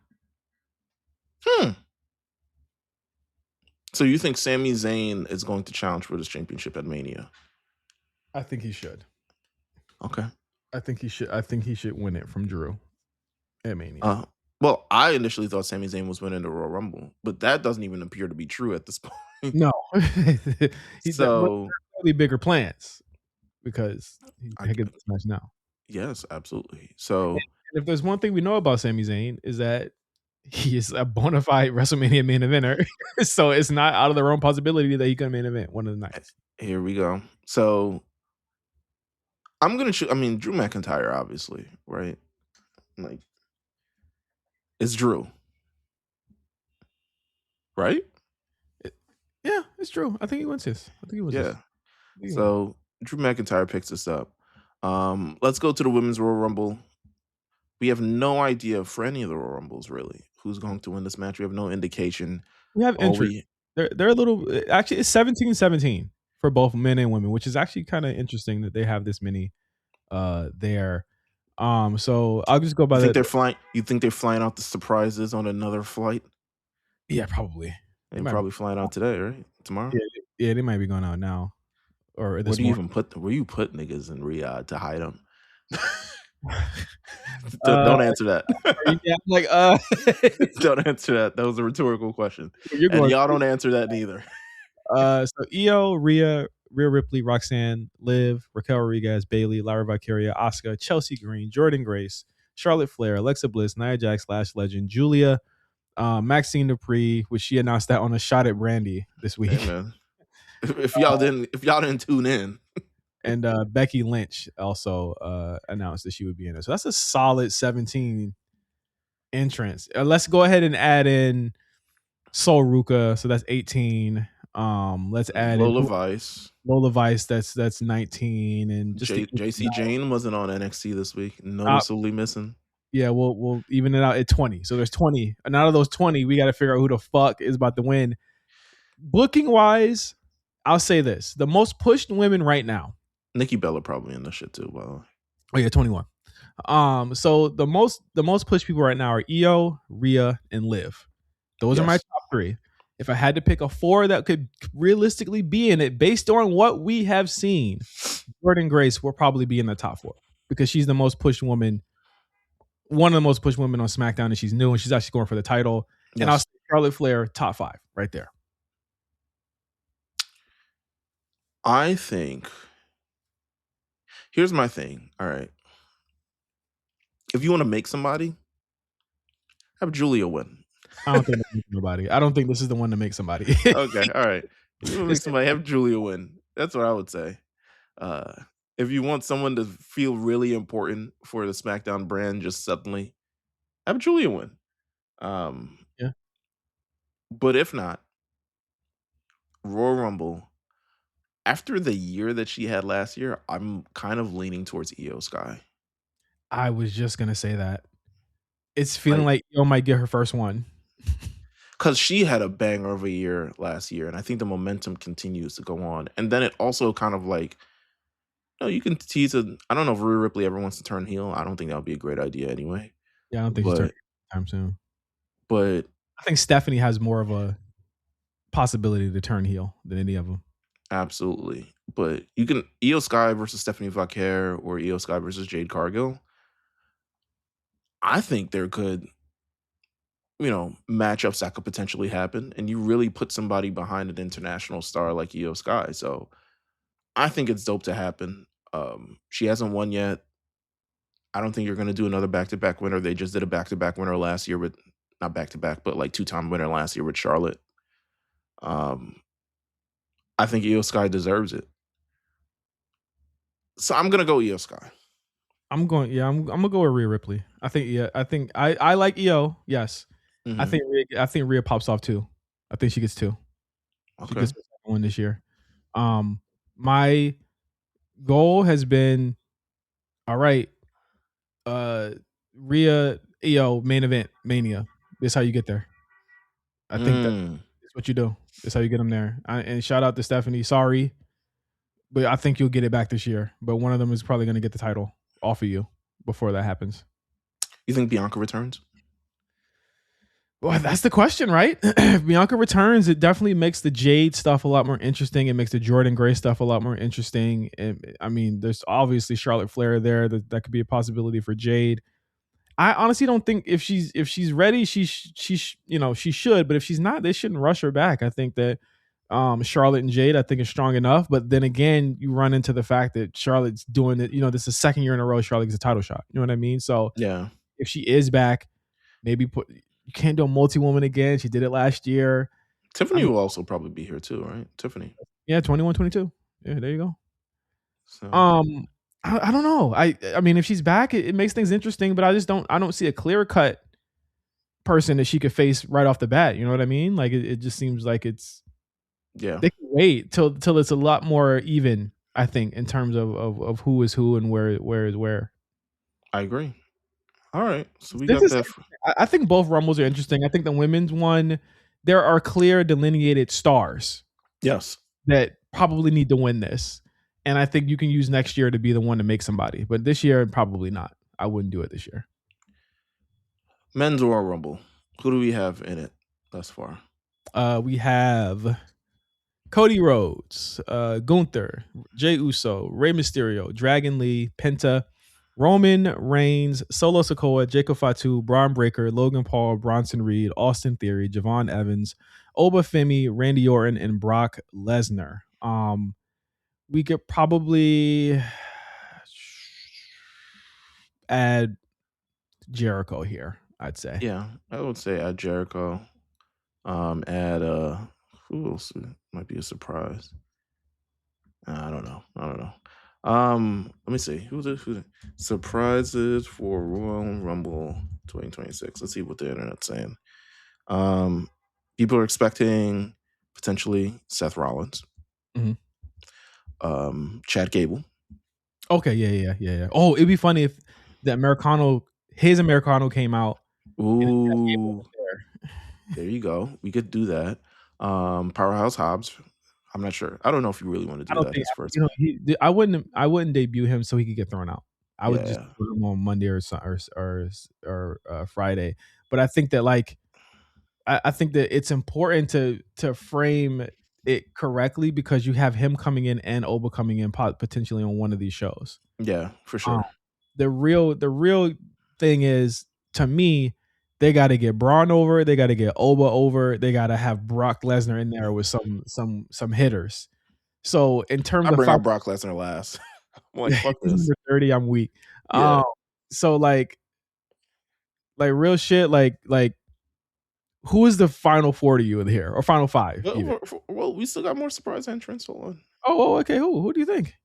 Hmm. So you think Sami Zayn is going to challenge for this championship at Mania? I think he should. Okay. I think he should. I think he should win it from Drew at Mania. Well, I initially thought Sami Zayn was winning the Royal Rumble, but that doesn't even appear to be true at this point. No, but So really bigger plans because he I, can get this match now. yes, absolutely. So And if there's one thing we know about Sami Zayn is that he is a bona fide WrestleMania main eventer. So it's not out of the realm possibility that he can main event one of the nights. here we go. So I'm gonna choose. I mean, Drew McIntyre, obviously, right? Like, it's Drew, right? Yeah, it's true. I think he wins this. I think he wins this. Yeah. So Drew McIntyre picks this up. Let's go to the women's Royal Rumble. We have no idea for any of the Royal Rumbles really who's going to win this match. We have no indication. We have All interest. we They're a little actually it's 17-17 for both men and women, which is actually kind of interesting that they have this many there. So I'll just go by you think the they're flying. You think they're flying out the surprises on another flight? yeah, probably. They They're might be probably flying out today, right? Tomorrow. yeah, yeah, they might be going out now or Where this do you morning. even put? Where you put niggas in Riyadh to hide them? uh Don't answer that. yeah, like Don't answer that. That was a rhetorical question, you're and going y'all don't answer that neither. so Io, Rhea Ripley, Roxanne, Liv, Raquel Rodriguez, Bailey, Lyra Valkyria, Asuka, Chelsea Green, Jordan Grace, Charlotte Flair, Alexa Bliss, Nia Jax, Lash Legend, Julia, Maxine Dupree, which she announced that on a shot at Brandy this Hey week. man, if y'all didn't tune in, And Becky Lynch also announced that she would be in it. So that's a solid 17 entrants. Let's go ahead and add in Sol Ruka. So that's 18. Let's add in Lola Vice, Lola Vice. That's 19. And just to JC Jane wasn't on NXT this week. Noticeably missing. yeah, we'll even it out at 20. So there's 20. And out of those 20, we got to figure out who the fuck is about to win. Booking wise, I'll say this: the most pushed women right now. Nikki Bella probably in this shit too. By the way. Oh yeah, 21. So the most pushed people right now are Io, Rhea, and Liv. Those are my Yes. top three. If I had to pick a four that could realistically be in it, based on what we have seen, Jordan Grace will probably be in the top four because she's the most pushed woman, one of the most pushed women on SmackDown, and she's new and she's actually going for the title. Yes. And I'll say Charlotte Flair, top five, right there. I think. Here's my thing. All right. If you want to make somebody, have Julia win. I don't think this is nobody. I don't think this is the one to make somebody. Okay, all right. If you want to make somebody, have Julia win. That's what I would say. If you want someone to feel really important for the SmackDown brand, just suddenly have Julia win. Yeah. But if not, Royal Rumble. After the year that she had last year, I'm kind of leaning towards Io Sky. I was just gonna say that. It's feeling like Io might get her first one. Because she had a banger of a year last year, and I think the momentum continues to go on. And then it also kind of like, you can tease a. I don't know if Rhea Ripley ever wants to turn heel. I don't think that would be a great idea anyway. Yeah, I don't think she's turning time soon. But I think Stephanie has more of a possibility to turn heel than any of them. Absolutely. But you can Io Sky versus Stephanie Vaquer or Io Sky versus Jade Cargill. I think there could, matchups that could potentially happen. And you really put somebody behind an international star like Io Sky. So I think it's dope to happen. She hasn't won yet. I don't think you're going to do another back-to-back winner. They just did a back-to-back winner last year with, not back-to-back, but like two-time winner last year with Charlotte. I think Io Sky deserves it. So I'm gonna go Io Sky. I'm gonna go with Rhea Ripley. I think I like Io. Yes, Mhm. I think Rhea pops off too. I think she gets two. She Okay. gets one this year. My goal has been all right. Rhea Io main event Mania. This is how you get there. I think that's what you do. That's how you get them there. And shout out to Stephanie. Sorry, but I think you'll get it back this year. But one of them is probably going to get the title off of you before that happens. You think Bianca returns? Well, that's the question, right? If Bianca returns, it definitely makes the Jade stuff a lot more interesting. It makes the Jordan Grace stuff a lot more interesting. I mean, there's obviously Charlotte Flair there. That could be a possibility for Jade. I honestly don't think if she's ready, she should. But if she's not, they shouldn't rush her back. I think that Charlotte and Jade, I think, is strong enough. But then again, you run into the fact that Charlotte's doing it. This is the second year in a row Charlotte gets a title shot. You know what I mean? So Yeah. if she is back, maybe you can't do a multi-woman again. She did it last year. Tiffany will also probably be here too, right? Tiffany. Yeah, 21, 22. Yeah, there you go. So. I don't know. I mean, if she's back, it makes things interesting, but I don't see a clear cut person that she could face right off the bat. You know what I mean? Like it just seems like it's they can wait till it's a lot more even I think, in terms of who is who and where is where. I agree. All right, so we This got is that. interesting. I think both Rumbles are interesting. I think the women's one, there are clear delineated stars Yes, that probably need to win this. And I think you can use next year to be the one to make somebody. But this year, probably not. I wouldn't do it this year. men's Royal Rumble. Who do we have in it thus far? We have Cody Rhodes, Gunther, Jey Uso, Rey Mysterio, Dragon Lee, Penta, Roman Reigns, Solo Sikoa, Jacob Fatu, Braun Breaker, Logan Paul, Bronson Reed, Austin Theory, Javon Evans, Oba Femi, Randy Orton, and Brock Lesnar. We could probably add Jericho here, I'd say. Yeah, I would say add Jericho. Add who else might be a surprise? I don't know. I don't know. Let me see. Who's the surprises for Royal Rumble 2026? Let's see what the internet's saying. Um, People are expecting potentially Seth Rollins, Mhm. Chad Gable. Okay, yeah. Oh, it'd be funny if his Americano came out and Chad Gable Ooh, was there. there you go. We could do that. Powerhouse Hobbs. I'm not sure. I don't know if you really want to I do don't that. think His first. I wouldn't debut him so he could get thrown out. I would just Yeah, put him on Monday or Friday. But I think that I think that it's important to frame it correctly because you have him coming in and Oba coming in potentially on one of these shows. yeah, for Um, sure. the real thing is, to me, they got to get Braun over, they got to get Oba over, they got to have Brock Lesnar in there with some hitters. So in terms I of bring out Brock Lesnar last. I'm like, fuck he's this. number 30, I'm weak. Yeah. So like real shit, like who is the final four to you in here, or final five even? Well, we still got more surprise entrants. Hold on. Okay. Who do you think?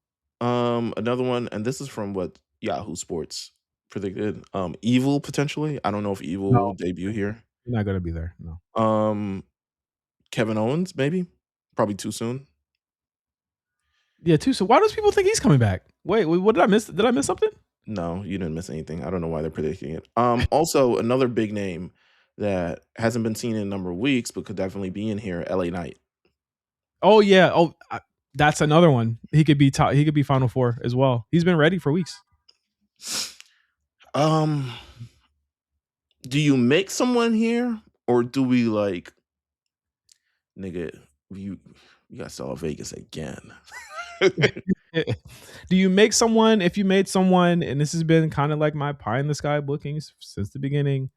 Another one, and this is from what Yahoo Sports predicted. Evil potentially. I don't know if Evil No, will debut here. you're not gonna be there. No. Um, Kevin Owens, maybe. Probably too soon. Yeah, too. So why does people think he's coming back? Wait, what did I miss? Did I miss something? No, you didn't miss anything. I don't know why they're predicting it. Also another big name that hasn't been seen in a number of weeks, but could definitely be in here. LA Knight. Oh yeah. That's another one. He could be top. He could be Final Four as well. He's been ready for weeks. Um, do you make someone here, or do we like, nigga? You gotta sell Vegas again. Do you make someone? If you made someone, and this has been kind of like my pie in the sky bookings since the beginning,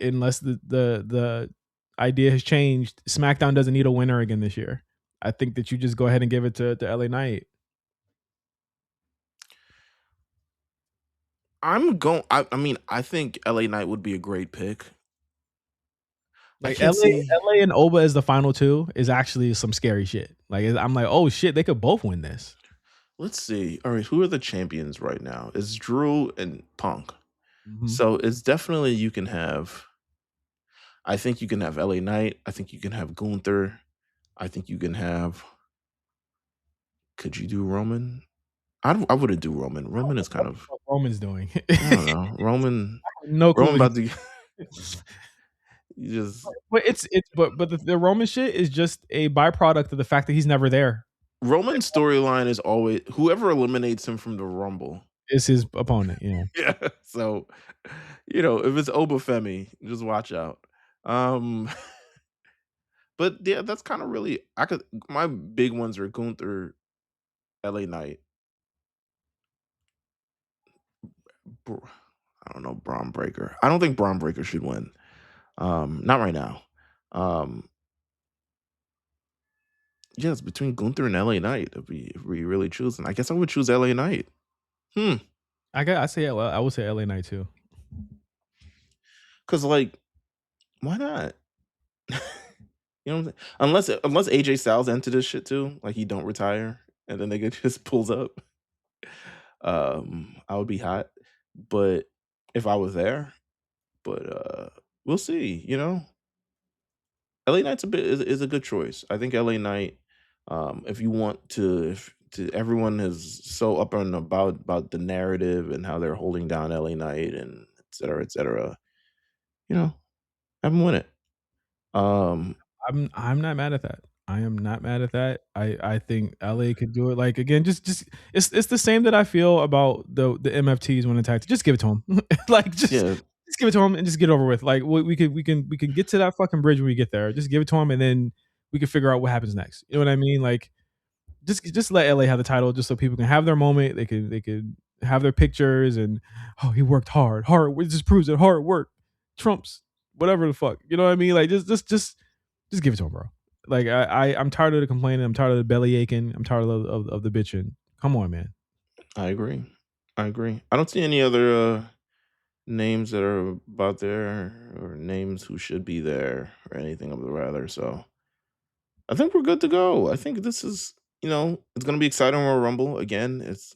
unless the idea has changed, SmackDown doesn't need a winner again this year. I think that you just go ahead and give it to LA Knight. I mean, I think LA Knight would be a great pick. I Like can't see. LA and Oba as the final two is actually some scary shit. Like I'm like, oh shit, they could both win this. Let's see. All right, who are the champions right now? It's Drew and Punk. Mhm. So it's definitely you can have. I think you can have LA Knight. I think you can have Gunther. I think you can have. Could you do Roman? I wouldn't do Roman. Roman is kind of. What Roman's doing? I don't know. Roman. No clue Roman what about he's. to. You just But the Roman shit is just a byproduct of the fact that he's never there. Roman's storyline is always whoever eliminates him from the Rumble. Is his opponent, yeah. Yeah. So, if it's Obafemi, just watch out. Um, but yeah, that's kind of really I could my big ones are Gunther, LA Knight, I don't know, Braun Breaker. I don't think Braun Breaker should win. Not right now. Um, yeah, it's between Gunther and LA Knight if we really choosing. I guess I would choose LA Knight. Hmm. I say I would say LA Knight too. Cause like, why not? You know what I'm saying? Unless AJ Styles entered this shit too, like he don't retire and then they get just pulls up. I would be hot. But if I was there, but we'll see. LA Knight's a bit is a good choice. I think LA Knight, if you want everyone is so up and about the narrative and how they're holding down LA Knight and et cetera, et cetera. You know, have them win it. Um, I'm not mad at that. I am not mad at that. I think LA could do it. Like again, just it's the same that I feel about the MFTs when attacked. Just give it to them. Like yeah, just give it to them and just get it over with. Like we can get to that fucking bridge when we get there. Just give it to them and then we can figure out what happens next. You know what I mean? Like just let LA have the title just so people can have their moment. They could have their pictures and oh he worked hard. Hard it just proves that hard work trumps whatever the fuck. You know what I mean? Like just give it to him, bro. Like I'm tired of the complaining. I'm tired of the belly aching. I'm tired of the bitching. Come on, man. I agree. I agree. I don't see any other names that are about there or names who should be there or anything of the rather. So I think we're good to go. I think this is, it's going to be exciting Royal Rumble. Again, it's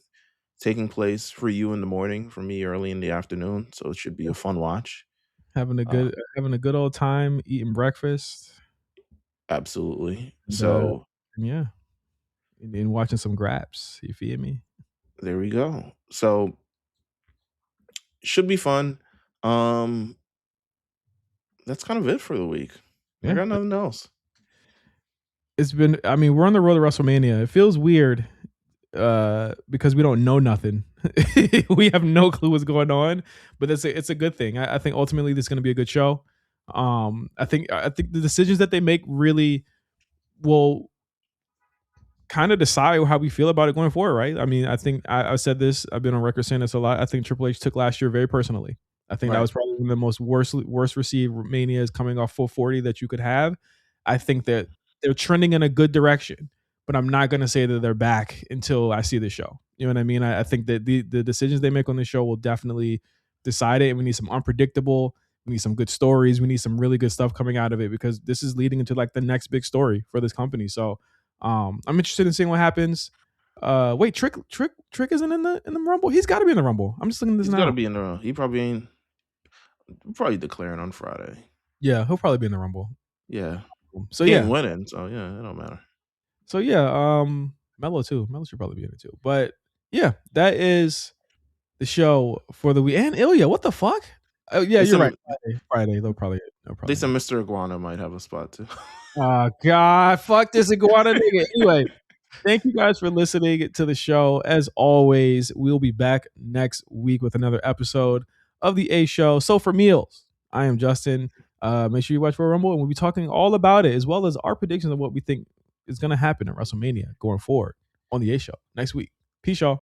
taking place for you in the morning, for me early in the afternoon. So it should be a fun watch. Uh, Having a good old time eating breakfast absolutely. and So yeah, and watching some graps. You feel me? there we go. So should be fun. Um, that's kind of it for the week. I Yeah. got nothing else. It's been. I mean, we're on the road to WrestleMania. It feels weird because we don't know nothing. We have no clue what's going on, but it's a good thing. I think ultimately this is going to be a good show. I think the decisions that they make really will kind of decide how we feel about it going forward, right? I mean, I think I've said this. I've been on record saying this a lot. I think Triple H took last year very personally. I think that Right. was probably one of the most worst received manias coming off full 40 that you could have. I think that they're trending in a good direction, but I'm not going to say that they're back until I see the show. You know what I mean? I think that the decisions they make on the show will definitely decide it. And we need some unpredictable. We need some good stories. We need some really good stuff coming out of it because this is leading into like the next big story for this company. So I'm interested in seeing what happens. Wait, Trick isn't in the Rumble. He's got to be in the Rumble. I'm just looking at this He's got to now. be in the. He probably ain't. Probably declaring on Friday. Yeah, he'll probably be in the Rumble. Yeah. So He ain't yeah, winning, so yeah, it don't matter. so yeah. Mello too. Mello should probably be in it too. But yeah, that is the show for the week. And Ilya, what the fuck? Oh yeah, They you're said right. Friday they'll they probably said have. Mr. Iguana might have a spot too. Oh God, fuck this iguana nigga. Anyway, thank you guys for listening to the show. As always, we'll be back next week with another episode of the A Show. So for Meelz, I am Justin. Make sure you watch Royal Rumble, and we'll be talking all about it, as well as our predictions of what we think is going to happen at WrestleMania going forward on the A Show next week. Peace, y'all.